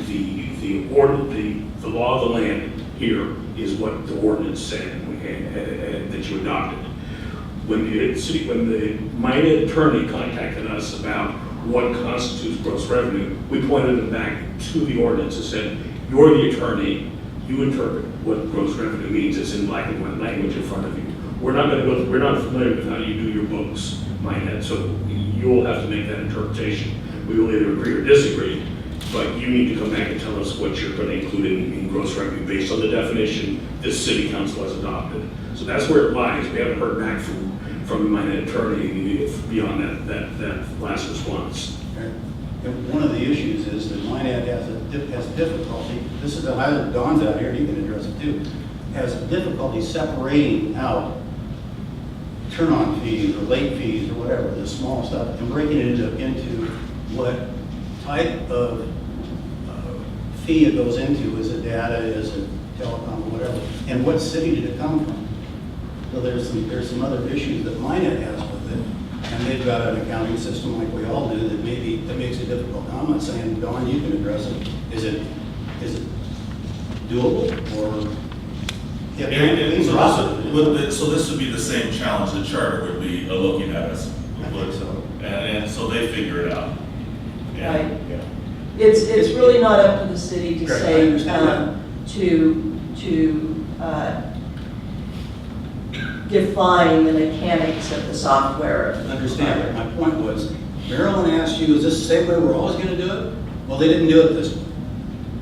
law of the land here is what the ordinance said that you adopted. When the Minet attorney contacted us about what constitutes gross revenue, we pointed them back to the ordinance and said, you're the attorney, you interpret what gross revenue means. It's in black and white language in front of you. We're not familiar with how you do your books, Minet, so you'll have to make that interpretation. We will either agree or disagree, but you need to come back and tell us what you're going to include in gross revenue based on the definition this city council has adopted. So that's where it lies. We haven't heard back from my attorney beyond that last response. And one of the issues is that Minnet has difficulty, this is, Don's out here, he can address it too, has difficulty separating out turn-on fees or late fees or whatever, the small stuff, and breaking it into what type of fee it goes into. Is it data, is it telecom, whatever, and what city did it come from? So there's some other issues that Minnet has with it, and they've got an accounting system like we all do that makes it difficult. Now, I'm not saying, Don, you can address it. Is it doable, or? So this would be the same challenge that Charter would be looking at us. I think so. And so they figure it out. Right. Yeah. It's really not up to the city to Correct, I say, understand define the mechanics of the software. Understand it. My point was, Maryland asked you, is this the same way we're always going to do it? Well, they didn't do it this way.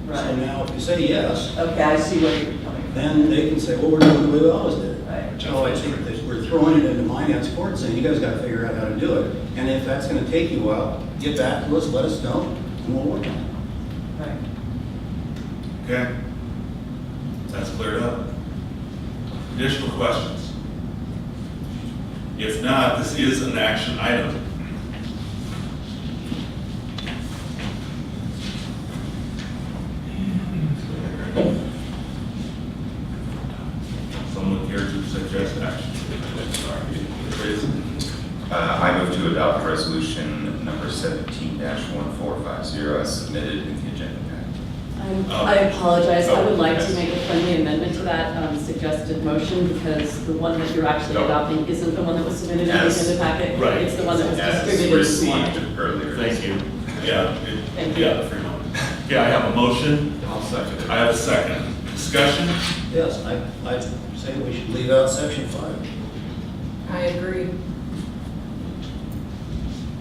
So Right. now, if you say yes, Okay, I see where you're coming from. then they can say, well, we're doing the way we always did it. Right. So I think that we're throwing it into Minet's court, saying, you guys got to figure out how to do it. And if that's going to take you a while, get back to us, let us know, and we'll work on it. Right. Okay? That's cleared up. Additional questions? If not, this is an action item. Someone care to suggest action? Please. I move to adopt resolution number 17-1450 as submitted in the agenda pack. I apologize, I would like to yes. make a friendly amendment to that suggested motion, because the one that you're actually No. adopting isn't the one that was submitted in the As- agenda packet. right. It's the one that was As distributed this morning. received earlier. Thank you. Yeah. Thank you. Yeah, Fremont. Yeah, I have a motion. I'll second it. I have a second. Discussion? Yes, I'd say we should leave out section 5. I agree.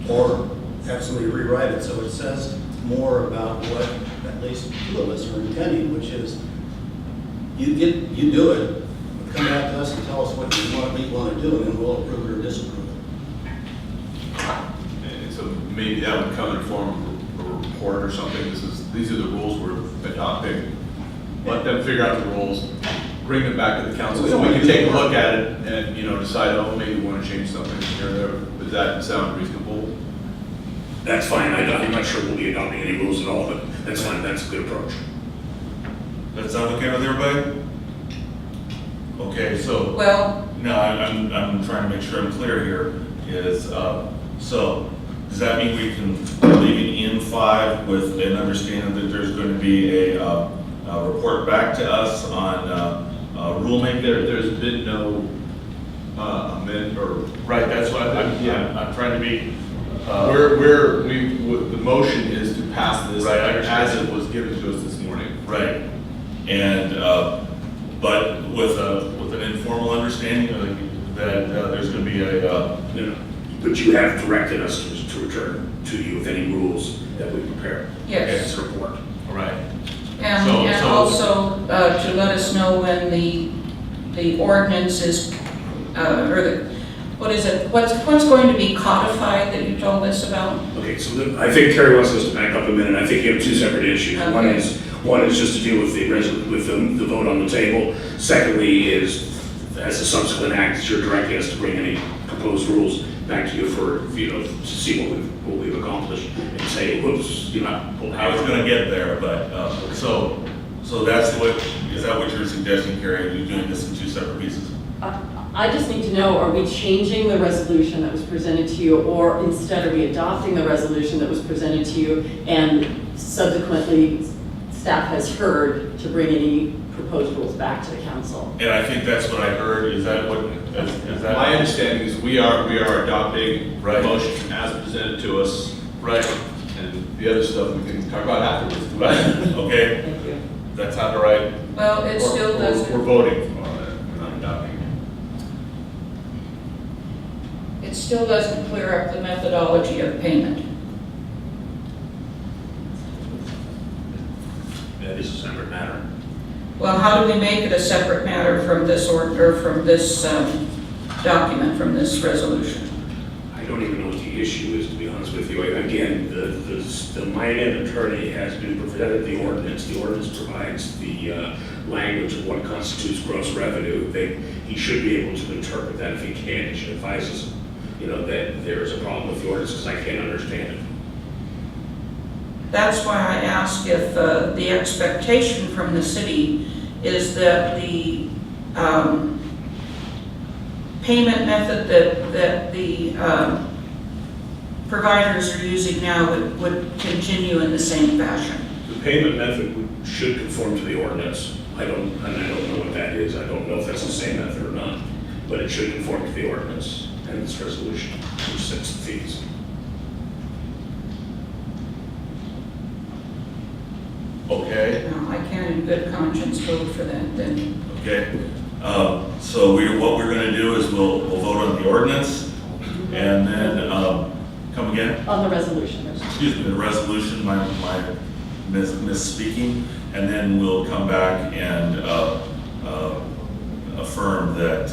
Or have somebody rewrite it so it says more about what at least two of us are intending, which is you do it, come back to us and tell us what you want to do, and then we'll approve it or disapprove it. And so maybe that would come in form of a report or something. These are the rules we're adopting. Let them figure out the rules, bring them back to the council, so we can take a look at it and, decide, oh, maybe we want to change something here or there. Does that sound reasonable? That's fine. I'm not sure we'll be adopting any rules at all, but that's fine. That's a good approach. That sound okay with everybody? Okay, so. Well, No, I'm trying to make sure I'm clear here, so, does that mean we can leave it in 5 with an understanding that there's going to be a report back to us on rulemaking? There's been no amendment or. Right, that's what I'm trying to be. The motion is to pass this Right, I understand. as it was given to us this morning. Right, and, but with an informal understanding that there's going to be But you have directed us to return to you with any rules that we prepare. Yes. This report. all right. and So- also to let us know when the ordinance is, what's going to be codified that you told us about? Okay, so I think Terry wants us to back up a minute. I think you have two separate issues. Okay. One is just to deal with the vote on the table. Secondly is, as a subsequent act, you're directing us to bring any proposed rules back to you for, to see what we've accomplished and say, whoops, you're not. I was going to get there, but, so that's is that what you're suggesting, Carrie? You're doing this in 2 separate pieces? I just need to know, are we changing the resolution that was presented to you, or instead are we adopting the resolution that was presented to you and subsequently staff has heard to bring any proposed rules back to the council? And I think that's what I heard, is that that? My understanding is we are adopting the Right. motion as presented to us, Right, and the other stuff we can talk about afterwards. okay, Thank you. that sound all right? Well, it still We're doesn't, voting on it, we're not adopting it. it still doesn't clear up the methodology of payment. That is a separate matter. Well, how do we make it a separate matter from this document, from this resolution? I don't even know what the issue is, to be honest with you. Again, the Minot attorney has been presented the ordinance. The ordinance provides the language of what constitutes gross revenue. He should be able to interpret that. If he can't, he should advise us, that there is a problem with the ordinance because I can't understand it. That's why I ask if the expectation from the city is that the payment method that the providers are using now would continue in the same fashion. The payment method should conform to the ordinance. I don't know what that is. I don't know if that's the same method or not, but it should conform to the ordinance and its resolution, which sets the fees. Okay, Now, I can't in good conscience vote for that then. okay. So what we're gonna do is we'll vote on the ordinance, and then, come again? On the resolution. Excuse me, the resolution, my misspeaking, and then we'll come back and affirm that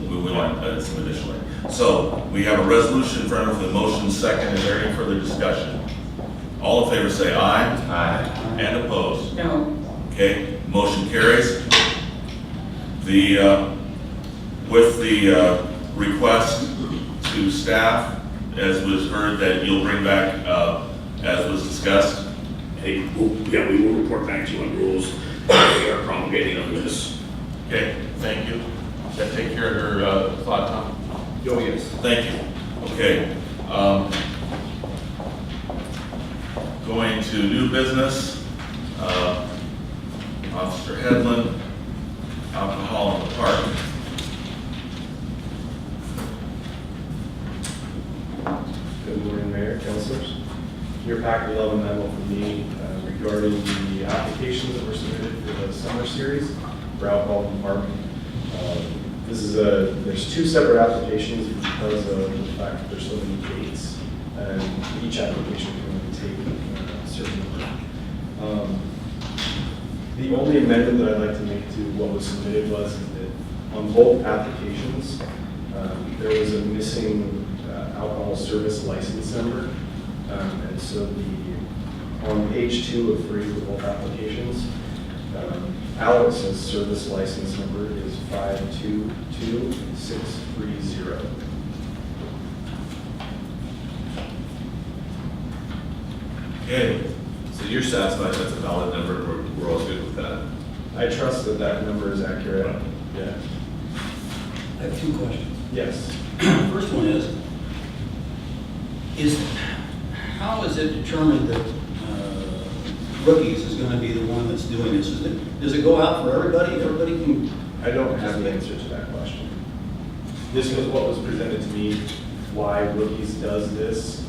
we want some additional. So we have a resolution in front of the motion second. Is there any further discussion? All in favor say aye. Aye. And opposed? No. Okay, motion carries. With the request to staff, as was heard, that you'll bring back, as was discussed. Hey, we will report back to you on rules that we are promulgating on this. Okay, thank you. Does that take care of your thought, Tom? Oh, yes. Thank you. Okay. Going to new business. Officer Headland, alcohol in the park. Good morning, Mayor, Councilors. Your packet 11 memo from me regarding the applications that were submitted for the summer series for alcohol in the park. There's two separate applications because of the fact that there's so many dates, and each application can only take a certain number. The only amendment that I'd like to make to what was submitted was that on both applications, there was a missing alcohol service license number. And so on page 2 of 3 for both applications, Alex's service license number is 522630. Okay. So you're satisfied that's a valid number, we're all good with that? I trust that that number is accurate. Yeah. I have two questions. Yes. First one is how is it determined that Rookies is going to be the one that's doing this? Does it go out for everybody? Everybody can? I don't have the answer to that question. This was what was presented to me. Why Rookies does this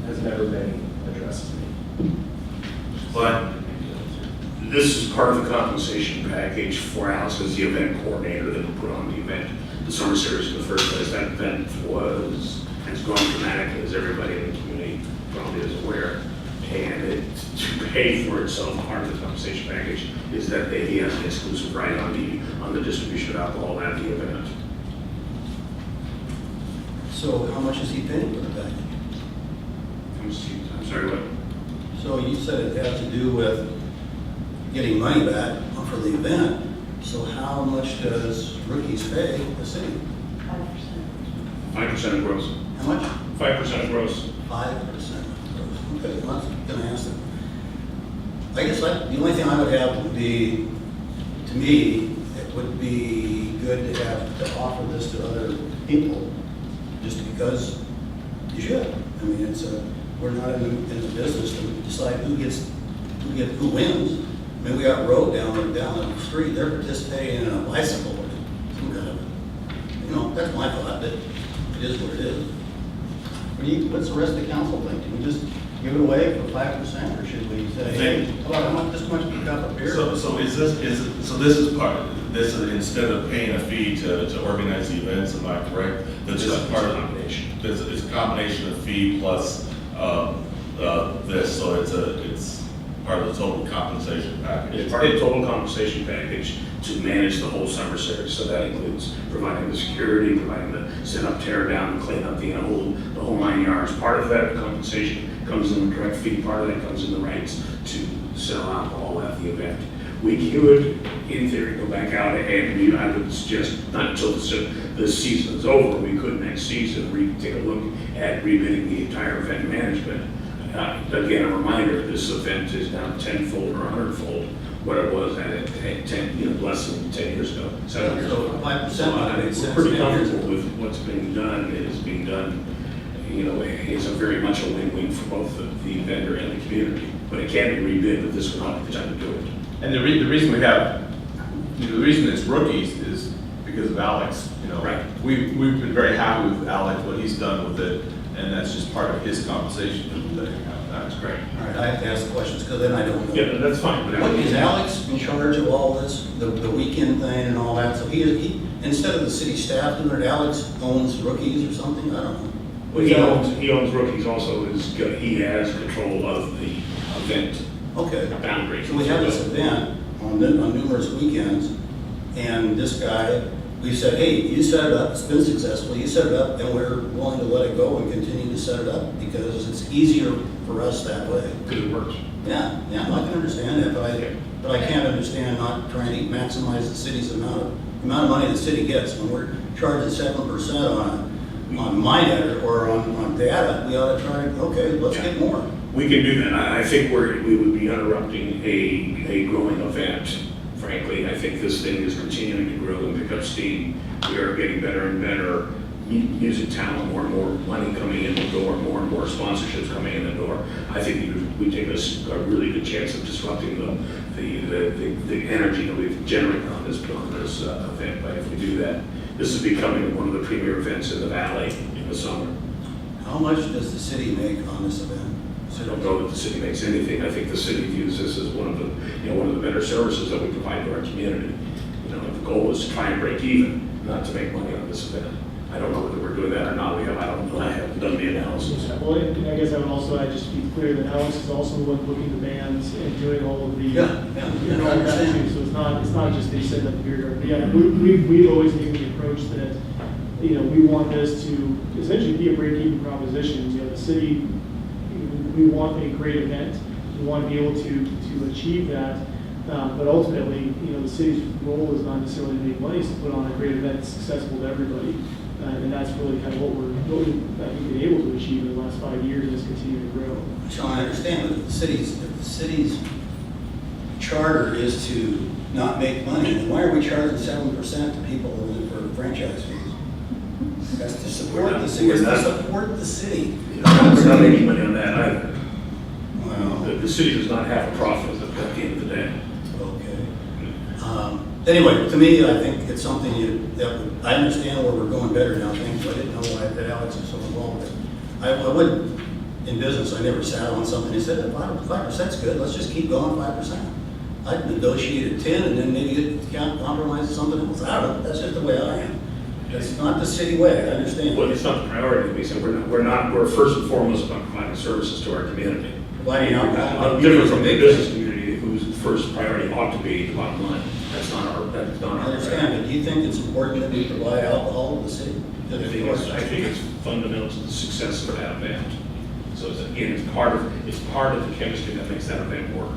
has never been addressed to me. But This is part of the compensation package for Alex as the event coordinator that will put on the event, the summer series in the first place. That event has grown dramatically, as everybody in the community probably is aware. And to pay for itself, part of the compensation package is that he has an exclusive right on the distribution of alcohol at the event. So how much is he paying for the package? I'm sorry, what? So you said it has to do with getting money back for the event. So how much does Rookies pay the city? 5% of gross. How much? 5% of gross. 5%. Okay, I'm not gonna ask them. I guess the only thing I would have would be, to me, it would be good to have to offer this to other people, just because you should. I mean, we're not in the business to decide who wins. I mean, we got road down the street, they're participating in a bicycle or some kind of, that's my thought, that it is what it is. What's the rest of the council think? Can we just give it away for 5%, or should we say, hey, how much this much per cup of beer? So this is part of it. this is, instead of paying a fee to organize the events, am I correct? That's just part of, it's a combination of fee plus, this, so it's part of the total compensation package. It's part of the total compensation package to manage the whole summer series. So that includes providing the security, providing the set up, tear down, clean up, the whole 9 yards. Part of that compensation comes in the direct fee, part of that comes in the rights to sell alcohol at the event. We could, in theory, go back out and I would suggest not until the season is over, we could next season take a look at rebidding the entire event management. Again, a reminder, this event is now tenfold or 100-fold what it was at 10, less than 10 years ago, 7 years ago. 5%. So we're pretty comfortable with what's being done. It is being done, it's a very much a win-win for both the vendor and the community. But it can be rebid, but this would not be the time to do it. And the reason we have, the reason it's rookies is because of Alex, Right. We've been very happy with Alex, what he's done with it, and that's just part of his compensation. That's great. All right, I have to ask the questions, because then I don't know. Yeah, that's fine. But What, is Alex in charge of all this, the weekend thing and all that? So he instead of the city staff doing it, Alex owns rookies or something? I don't know. Well, he owns rookies also, he has control of the event Okay. boundaries. So we have this event on numerous weekends, and this guy, we said, hey, you set it up, it's been successful, you set it up, and we're willing to let it go and continue to set it up, because it's easier for us that way. Because it works. Yeah, I can understand that, but I can't understand not trying to maximize the city's amount of money the city gets. When we're charging 7% on MIDA or on data, we ought to try, okay, let's get more. We can do that. I think we would be interrupting a growing event. Frankly, I think this thing is continuing to grow and pick up steam. We are getting better and better, using talent, more and more money coming in the door, more and more sponsorships coming in the door. I think we take a really good chance of disrupting the energy that we've generated on this event. But if we do that, this is becoming one of the premier events in the valley in the summer. How much does the city make on this event? I don't know that the city makes anything. I think the city views this as one of the better services that we provide to our community. The goal is to try and break even, not to make money on this event. I don't know whether we're doing that or not. I haven't done the analysis. Well, and I guess I would also add, just to be clear, that Alex is also the one booking the bands and doing all of the, I all of that understand. too. So it's not just they setting up the beer garden. But yeah, we've always taken the approach that, we want this to essentially be a break-even proposition. The city, we want a great event. We want to be able to achieve that. But ultimately, the city's role is not necessarily to make money, it's to put on a great event that's successful to everybody. And that's really kind of what we've been able to achieve in the last 5 years, and it's continuing to grow. Sean, I understand, but if the city's charter is to not make money, then why are we charging 7% to people for franchise fees? That's to support the city. It's to support the city. We're not making money on that either. Wow. The city does not have a profit at the end of the day. Okay. Anyway, to me, I think it's something I understand where we're going better now, things, I didn't know that Alex is so involved with it. I would, in business, I never sat on something and said, 5%'s good, let's just keep going 5%. I'd negotiate at 10 and then maybe compromise to something else. I don't know, that's just the way I am. It's not the city way, I understand. Well, it's not the priority. We said we're first and foremost about providing services to our community. Providing alcohol. Different from the business community whose first priority ought to be the bottom line. That's not our I priority. understand, but do you think it's important that we provide alcohol to the city? I think it's fundamental to the success of that event. So again, it's part of the chemistry that makes that event work.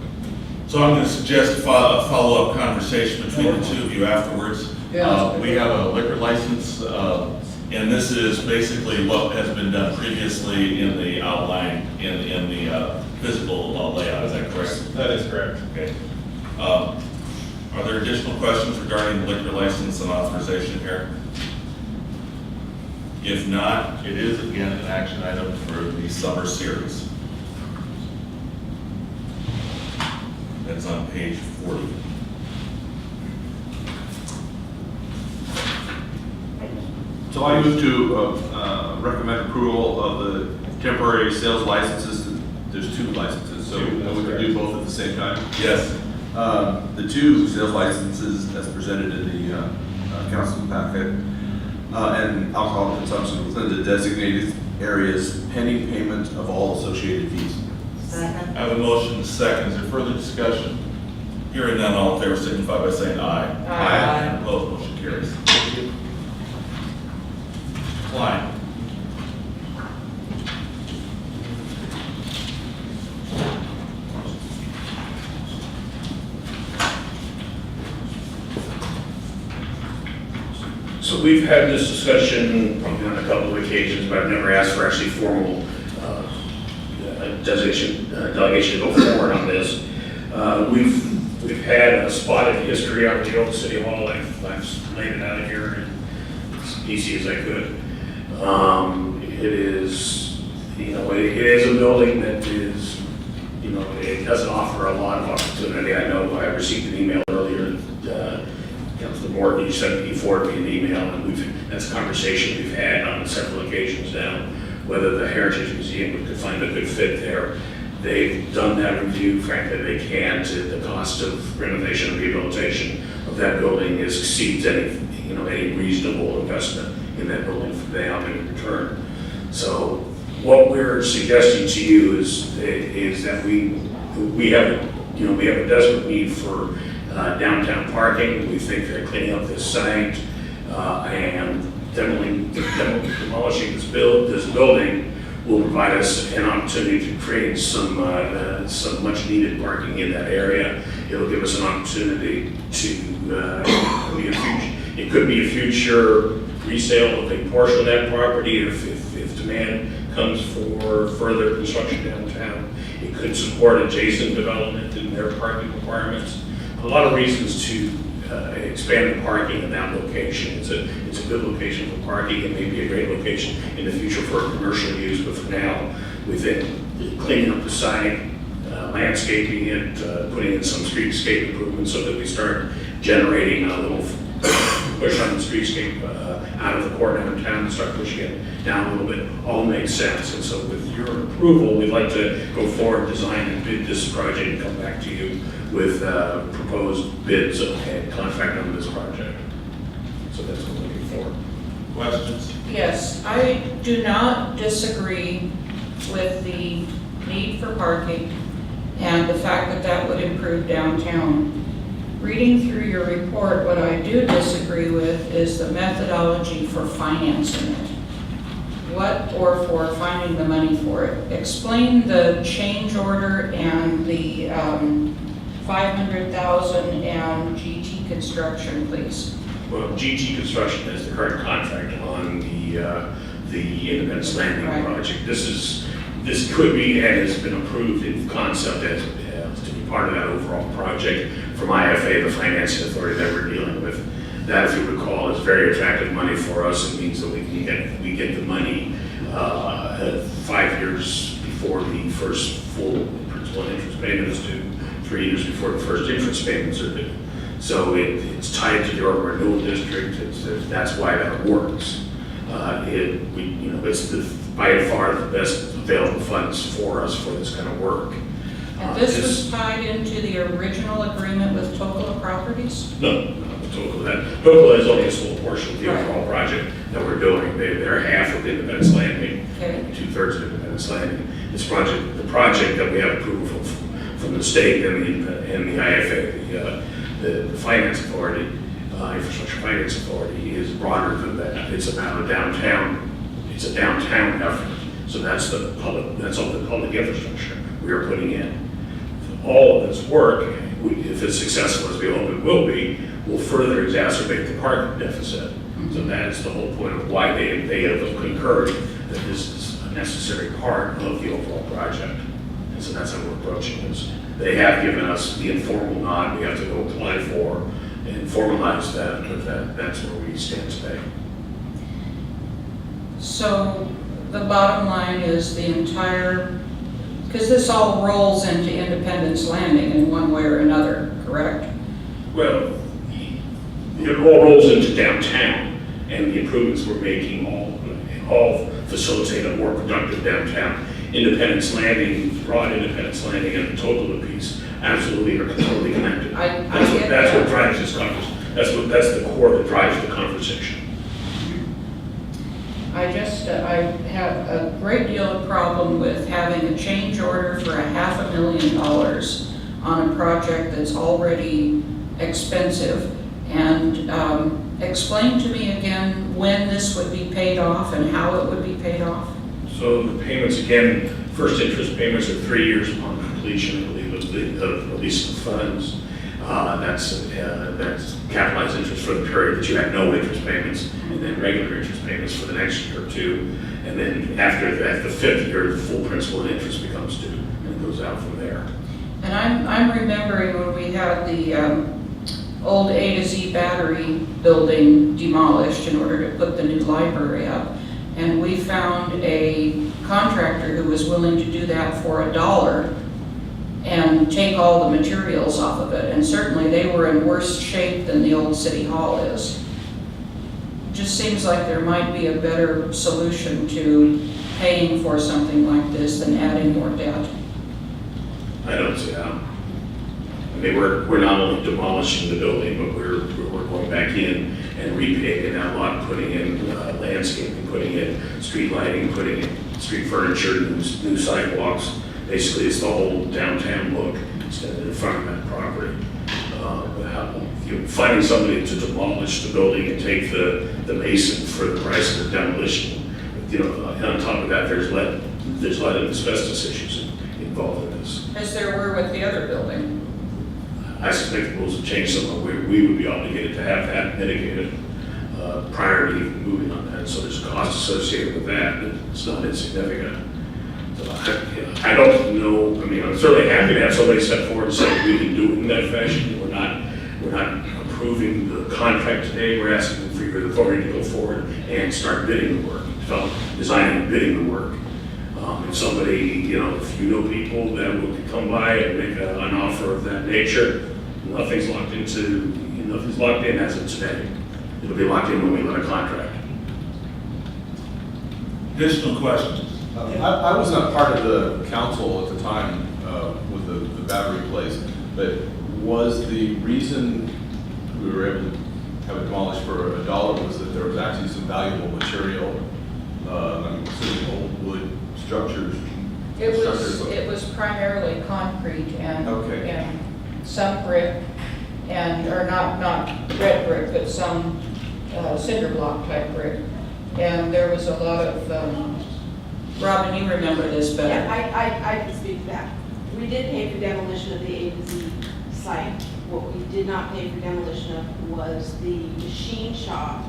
So I'm going to suggest a follow-up conversation between the two of you afterwards. We have a liquor license, and this is basically what has been done previously in the outline, in the physical layout, is that correct? That is correct. Okay. Are there additional questions regarding the liquor license and authorization here? If not, it is again an action item for the summer series. That's on page 40. So I move to recommend approval of the temporary sales licenses. There's 2 licenses, so we can do both at the same time. Yes. The two sales licenses as presented in the council packet, and alcohol consumption within the designated areas pending payment of all associated fees. Second. I have a motion and second. Is there further discussion? Hearing none, all in favor signify by saying aye. Aye. Opposed, motion carries. Thank you. Klein. So we've had this discussion probably on a couple of occasions, but I've never asked for actually formal delegation to go forward on this. We've had a spotted history out at the old city hall. I've laid it out here as easy as I could. It is, it is a building that is, it doesn't offer a lot of opportunity. I know I received an email earlier. Councilor Morton, he forwarded me an email, and that's a conversation we've had on several occasions now, whether the Heritage Museum could find a good fit there. They've done that review, frankly, they can, to the cost of renovation and rehabilitation of that building exceeds any reasonable investment in that building for the in return. So what we're suggesting to you is that we have a desperate need for downtown parking. We think that cleaning up this site and demolishing this building will provide us an opportunity to create some much needed parking in that area. It'll give us an opportunity to it could be a future resale of a portion of that property if demand comes for further construction downtown. It could support adjacent development in their parking requirements. A lot of reasons to expand the parking in that location. It's a good location for parking. It may be a great location in the future for commercial use, but for now, we think cleaning up the site, landscaping it, putting in some streetscape improvements so that we start generating a little push on the streetscape out of the core downtown and start pushing it down a little bit, all makes sense. And so with your approval, we'd like to go forward, design and bid this project and come back to you with proposed bids and contract on this project. So that's what we're looking for. Questions? Yes, I do not disagree with the need for parking and the fact that that would improve downtown. Reading through your report, what I do disagree with is the methodology for financing it. Or for finding the money for it. Explain the change order and the 500,000 and GT Construction, please. Well, GT Construction is the current contract on the Independence Landing project. This could be and has been approved in concept as to be part of that overall project from IFA, the financing authority that we're dealing with. That, if you recall, is very attractive money for us. It means that we get the money 5 years before the first full principal and interest payment is due, 3 years before the first interest payments are due. So it's tied to the urban renewal district. That's why that works. It's by far the best available funds for us for this kind of work. And this was tied into the original agreement with Tocola Properties? No, not the Tocola. Tocola is only a small portion of the overall project that we're doing. They're half of Independence Landing, Okay. 2/3 of Independence Landing. The project that we have approval from the state and the IFA, the finance authority, infrastructure finance authority, is broader than that. It's about a downtown effort. So that's all the public infrastructure we are putting in. All of this work, if it's successful as we hope it will be, will further exacerbate the parking deficit. So that's the whole point of why they have concurred that this is a necessary part of the overall project. And so that's how we're approaching this. They have given us the informal nod we have to go apply for and formalize that, but that's where we stand today. So the bottom line is the entire, because this all rolls into Independence Landing in one way or another, correct? Well, it all rolls into downtown, and the improvements we're making all facilitate a more productive downtown. Independence Landing, Broad Independence Landing, and Total piece absolutely are totally connected. That's what drives this conversation. That's the core that drives the conversation. I have a great deal of problem with having a change order for $500,000 on a project that's already expensive. And explain to me again when this would be paid off and how it would be paid off. So the payments, again, first interest payments are 3 years upon completion, I believe, of the release of funds. That's capitalized interest for the period that you had no interest payments, and then regular interest payments for the next year or two. And then after the 5th year, the full principal and interest becomes due, and it goes out from there. And I'm remembering when we had the old A to Z battery building demolished in order to put the new library up. And we found a contractor who was willing to do that for $1 and take all the materials off of it. And certainly they were in worse shape than the old city hall is. Just seems like there might be a better solution to paying for something like this than adding more debt. I don't see how. I mean, we're not only demolishing the building, but we're going back in and repaving that lot, putting in landscaping, putting in street lighting, putting in street furniture, new sidewalks. Basically, it's the whole downtown look instead of in front of that property. Finding somebody to demolish the building and take the mason for the price of the demolition, on top of that, there's lead and asbestos issues involved in this. As there were with the other building. I suspect the rules have changed somewhat. We would be obligated to have that mitigated prior to even moving on that. So there's a cost associated with that. It's not insignificant. So I don't know. I mean, I'm certainly happy to have somebody step forward and say we can do it in that fashion. We're not approving the contract today. We're asking for your authority to go forward and start bidding the work, designing and bidding the work. If somebody, if you know people that would come by and make an offer of that nature, nothing's locked in as of today. It'll be locked in when we let a contract. Additional questions? I was not part of the council at the time with the battery place, but was the reason we were able to have it demolished for $1 was that there was actually some valuable material, I'm assuming old wood structures? It was primarily concrete and some brick or not red brick, but some cinder block type brick. And there was a lot of, Robin, you remember this better. Yeah, I can speak to that. We did pay for demolition of the A to Z site. What we did not pay for demolition of was the machine shop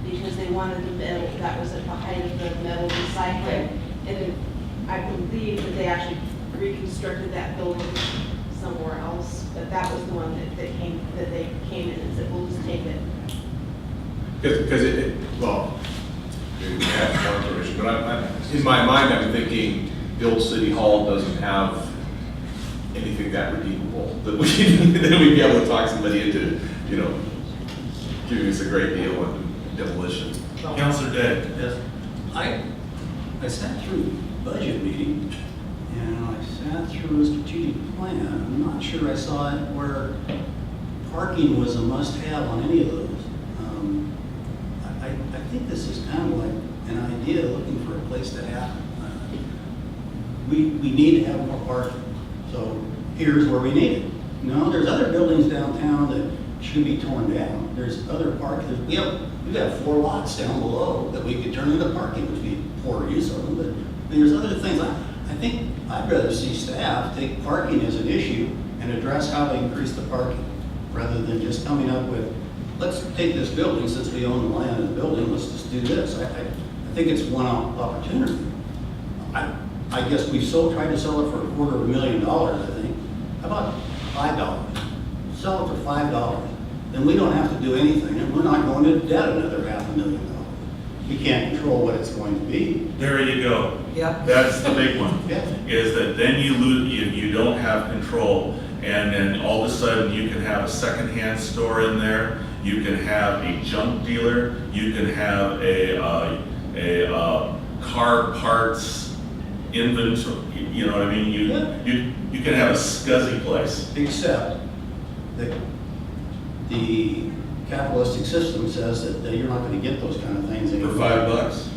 because they wanted the metal, that was at the height of the metal recycling. And I believe that they actually reconstructed that building somewhere else, but that was the one that they came in and said, we'll just take it. Because well, maybe we have more information, but in my mind, I'm thinking the old city hall doesn't have anything that redeemable that we'd be able to talk somebody into, giving us a great deal on demolition. Councilor Day. Yes. I sat through budget meeting and I sat through a strategic plan. I'm not sure I saw it where parking was a must-have on any of those. I think this is kind of like an idea looking for a place to happen. We need to have more parking. So here's where we need it. There's other buildings downtown that should be torn down. There's other parking. We've got 4 lots down below that we could turn into parking, which would be poor use of them. But there's other things. I think I'd rather see staff take parking as an issue and address how to increase the parking rather than just coming up with, let's take this building, since we own the land of the building, let's just do this. I think it's one opportunity. I guess we've tried to sell it for $250,000, I think. How about $5? Sell it for $5. Then we don't have to do anything, and we're not going to debt another $500,000. We can't control what it's going to be. There you go. Yep. That's the big one. Yeah. Is that then you lose, you don't have control, and then all of a sudden you can have a secondhand store in there, you can have a junk dealer, you can have a car parts inventory, you know what I mean? You can have a scuzzy place. Except that the capitalistic system says that you're not gonna get those kind of things For anymore. $5?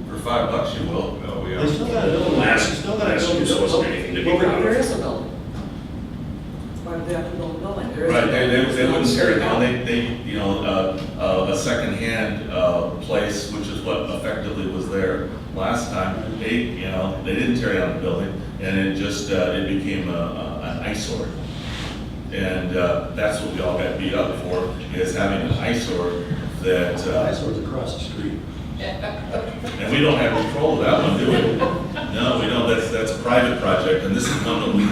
For $5 you will. No, we They still gotta build. Last, They still gotta last year, build. there wasn't anything to be Well, proud There of. is a building. That's why they have to build a building. There is a Right, they building. wouldn't tear it down, they, you know, a secondhand place, which is what effectively was there last time, they didn't tear down the building, and it just, it became an eyesore. And that's what we all got beat up for, is having an eyesore that, Eyesore's across the street. and we don't have control of that one, do we? No, we don't, that's a private project, and this is one that we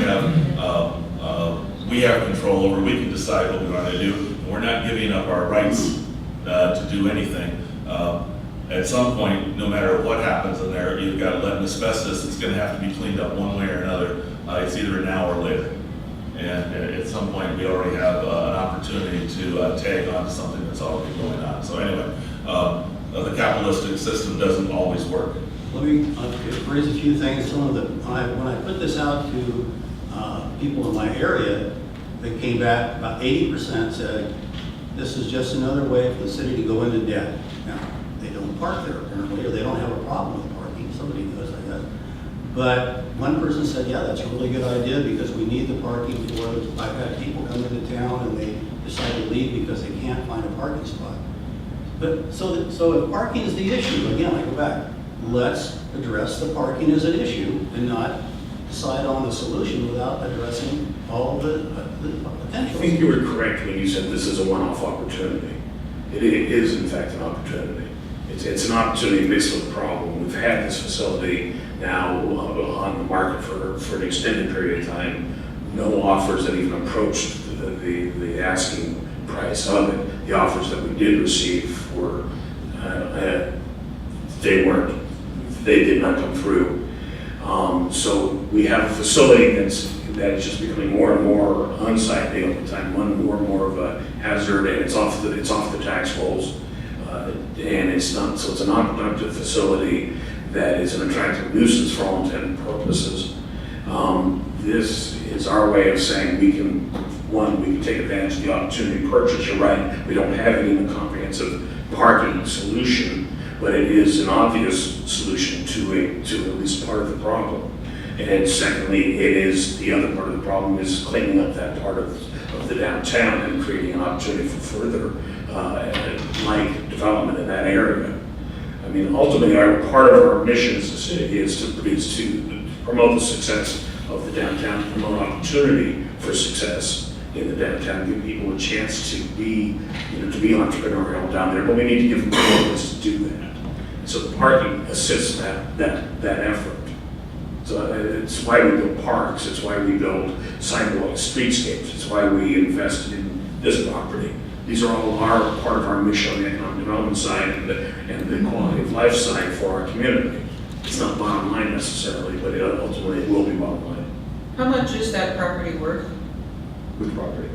have control over, we can decide what we want to do. We're not giving up our rights to do anything. At some point, no matter what happens in there, you've got lead and asbestos, it's gonna have to be cleaned up one way or another. It's either now or later. And at some point, we already have an opportunity to tag on to something that's already going on. So anyway, the capitalistic system doesn't always work. Let me raise a few things. Some of the, when I put this out to people in my area, they came back, about 80% said, this is just another way for the city to go into debt. Now, they don't park there apparently, or they don't have a problem with parking. Somebody does, I guess. But one person said, yeah, that's a really good idea because we need the parking for, I've had people come into town and they decide to leave because they can't find a parking spot. But so if parking is the issue, again, I go back, let's address the parking as an issue and not decide on the solution without addressing all the I potentials. think you were correct when you said this is a one-off opportunity. It is in fact an opportunity. It's an opportunity based on the problem. We've had this facility now on the market for an extended period of time. No offers that even approached the asking price of it. The offers that we did receive were, they did not come through. So we have a facility that is just becoming more and more unsightly all the time, more and more of a hazard, and it's off the tax rolls. And it's a non-productive facility that is an attractive nuisance for all intents and purposes. This is our way of saying we can take advantage of the opportunity to purchase. You're right, we don't have any comprehensive parking solution, but it is an obvious solution to at least part of the problem. And secondly, the other part of the problem is cleaning up that part of the downtown and creating an opportunity for further like development in that area. I mean, ultimately, part of our mission as a city is to promote the success of the downtown, promote opportunity for success in the downtown, give people a chance to be entrepreneurial down there, but we need to give them the ways to do that. So the parking assists that effort. So it's why we build parks, it's why we build sidewalks, streetscapes, it's why we invest in this property. These are all part of our mission on the economic development side and the quality of life side for our community. It's not bottom line necessarily, but ultimately it will be bottom line. How much is that property worth? Good property.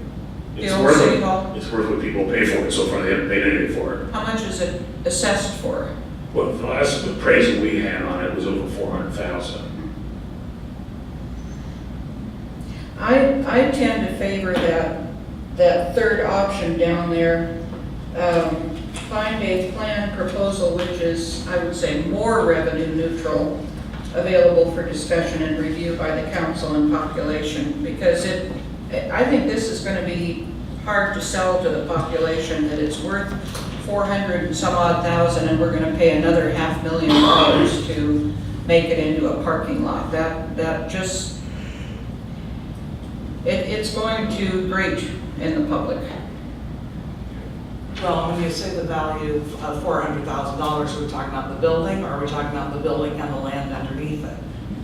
The old city hall? It's worth what people pay for it. So far, they haven't paid anything for it. How much is it assessed for? Well, the last appraisal we had on it was over $400,000. I tend to favor that third option down there. Find a plan proposal which is, I would say, more revenue neutral, available for discussion and review by the council and population, because I think this is going to be hard to sell to the population that it's worth 400 and some odd thousand, and we're going to pay another $500,000 to make it into a parking lot. That just, it's going to grate in the public. Well, when you say the value of $400,000, are we talking about the building, or are we talking about the building and the land underneath it?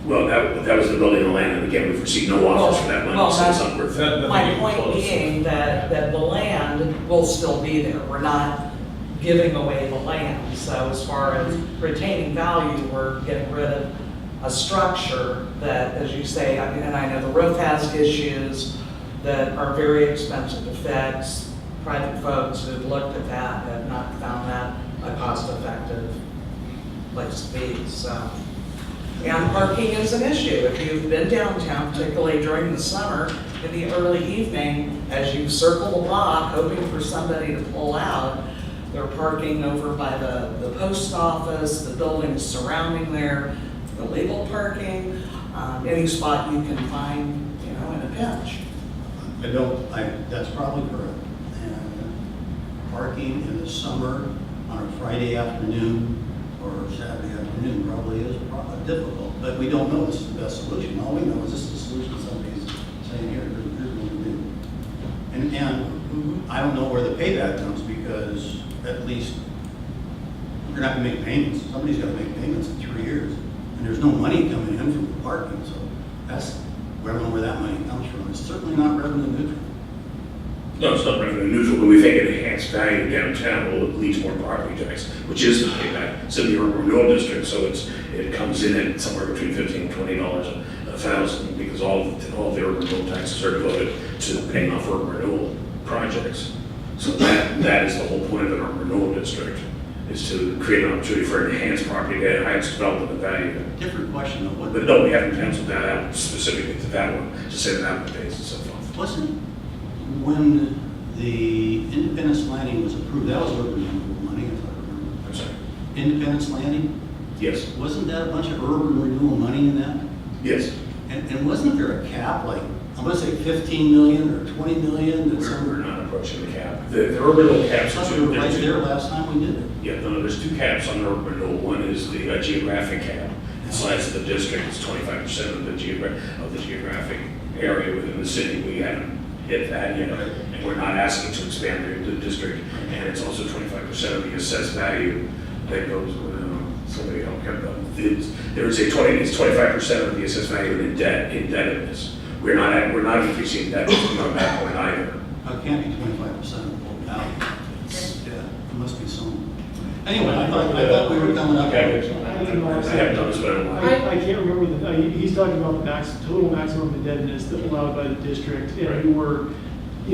Well, that was the building and land, and again, we've received no offers for that money, Well, so it's that's- not worth it. My point being that the land will still be there. We're not giving away the land. So as far as retaining value, we're getting rid of a structure that, as you say, I mean, and I know the roof has issues that are very expensive to fix. Private folks who've looked at that have not found that a cost-effective place to be. So And parking is an issue. If you've been downtown, particularly during the summer, in the early evening, as you circle the block, hoping for somebody to pull out, they're parking over by the post office, the buildings surrounding there, illegal parking, any spot you can find, you know, in a pinch. That's probably correct. And parking in the summer on a Friday afternoon or Saturday afternoon probably is difficult, but we don't know this is the best solution. All we know is this is the solution somebody's saying, here's what we do. And I don't know where the payback comes, because at least you're not gonna make payments. Somebody's gotta make payments in 3 years, and there's no money coming in from the parking, so I don't know where that money comes from. It's certainly not revenue neutral. No, it's not revenue neutral, but we think it enhanced value downtown will lead to more property tax, which is the payback. It's in the urban renewal district, so it comes in at somewhere between $15 and $20 a thousand, because all the urban renewal taxes are devoted to paying off urban renewal projects. So that is the whole point of an urban renewal district, is to create an opportunity for enhanced property to highest development of value. Different question though. But no, we haven't penciled that out specifically to that one, to say that one pays and so forth. Wasn't, when the Independence Landing was approved, that was urban renewal money, if I remember. I'm sorry. Independence Landing, Yes. wasn't that a bunch of urban renewal money in that? Yes. And wasn't there a cap, like, I'm gonna say 15 million or 20 million? that We're some- not approaching the cap. The urban renewal I caps are thought we were two. right there last time we did it. Yeah, no, there's two caps on urban renewal. One is the geographic cap. The size of the district is 25% of the geographic area within the city. We haven't hit that yet, and we're not asking to expand the district. And it's also 25% of the assessed value that goes, somebody help me out. It's 25% of the assessed value in indebtedness. We're not increasing debt from that point either. It can't be 25% of the whole value. Yeah, there must be some. Anyway, I thought we were coming up. Okay. I haven't done this, but I don't like it. I can't remember he's talking about the total maximum indebtedness that allowed by the district, and we were,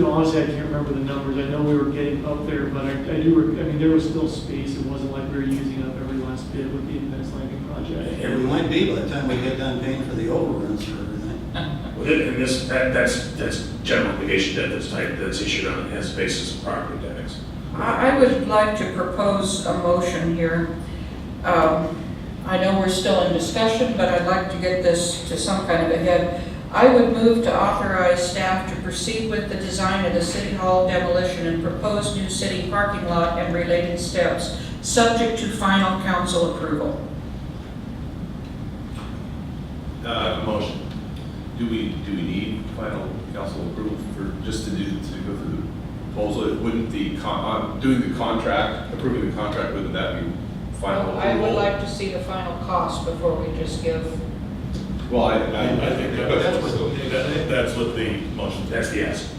honestly, I can't remember the numbers. I know we were getting up there, but I mean, there was still space. It wasn't like we were using up every last bit with the Independence Landing project. And we might be by the time we get done paying for the overruns for everything. Well, and that's general obligation debt that's issued on as basis of property tax. I would like to propose a motion here. I know we're still in discussion, but I'd like to get this to some kind of a head. I would move to authorize staff to proceed with the design of the City Hall demolition and propose new city parking lot and related steps, subject to final council approval. Motion. Do we need final council approval for, just to go through the proposal? Wouldn't doing the contract, approving the contract, wouldn't that be final approval? I would like to see the final cost before we just give. Well, I think that's what the motion. That's the ask.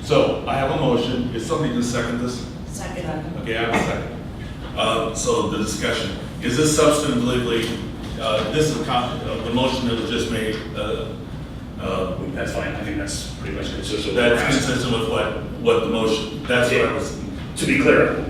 So I have a motion. Is somebody going to second this? Second. Okay, I have a second. So the discussion, is this substantively, this is the motion that was just made, That's fine. I think that's pretty much consistent. that's consistent with what the motion, that's what I was, To be clear,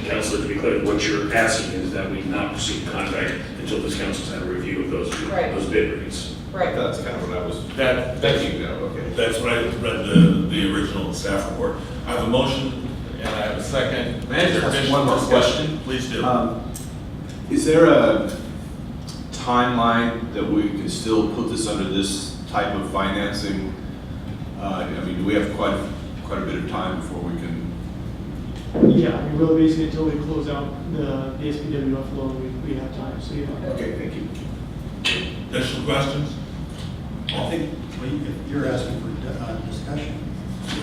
Councilor, to be clear, what you're asking is that we not proceed the contract until this council's had a review of Right. those bid rates. Right. That's kind of what I was that's thinking now, okay. That's what I read the original staff report. I have a motion and I have a second. May I just ask one more question? Please do. Is there a timeline that we can still put this under this type of financing? I mean, do we have quite a bit of time before we can? Yeah, I mean, really basically until we close out the SPWF loan, we have time, so yeah. Okay, thank you. Additional questions? I think if you're asking for discussion.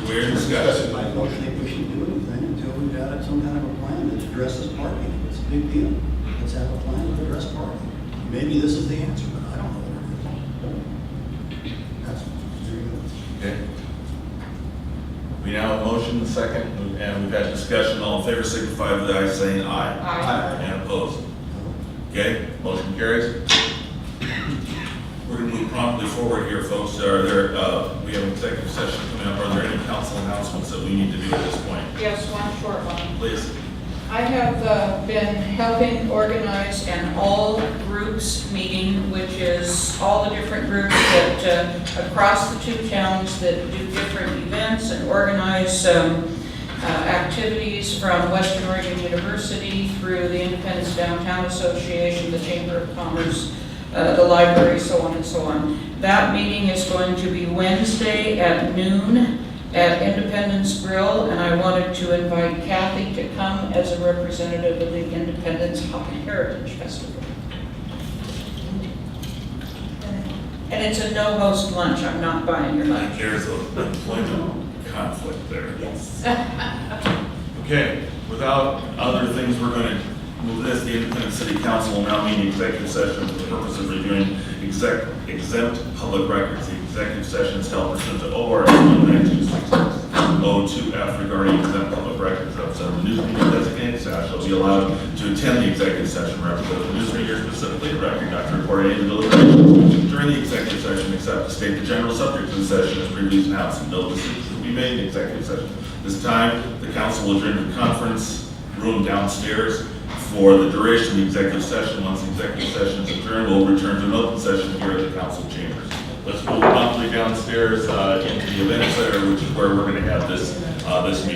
We're in discussion. I don't think we should do anything until we've got some kind of a plan that addresses parking. It's a big deal. Let's have a plan to address parking. Maybe this is the answer, but I don't know what it is. That's, there you go. Okay. We now have a motion, a second, and we've had discussion. All in favor signify by aye, saying aye. Aye. And opposed? Okay, motion carries. We're going to move promptly forward here, folks. We have an executive session coming up. Are there any council announcements that we need to do at this point? Yes, one short one. Please. I have been helping organize an all groups meeting, which is all the different groups that across the two towns that do different events and organize activities from Western Oregon University through the Independence Downtown Association, the Chamber of Commerce, the library, so on and so on. That meeting is going to be Wednesday at noon at Independence Grill, and I wanted to invite Kathy to come as a representative of the Independence Heritage Festival. And it's a no-host lunch, I'm not buying your lunch. There's an employment conflict there. Yes. Okay, without other things, we're going to move this. The Independent City Council will now meet in executive session for the purpose of reviewing exempt public records. The executive session is held pursuant to OR 192.02F regarding exempt public records. Of the news media designated staff shall be allowed to attend the executive session. Representative of the news media specifically directed not to report any deliberations during the executive session except to state the general subject of the session as previously announced, and no decisions will be made in executive session. This time, the council will adjourn to the conference room downstairs for the duration of the executive session. Once the executive session is adjourned, we'll return to an open session here at the council chambers. Let's move promptly downstairs into the event center, which is where we're going to have this meeting.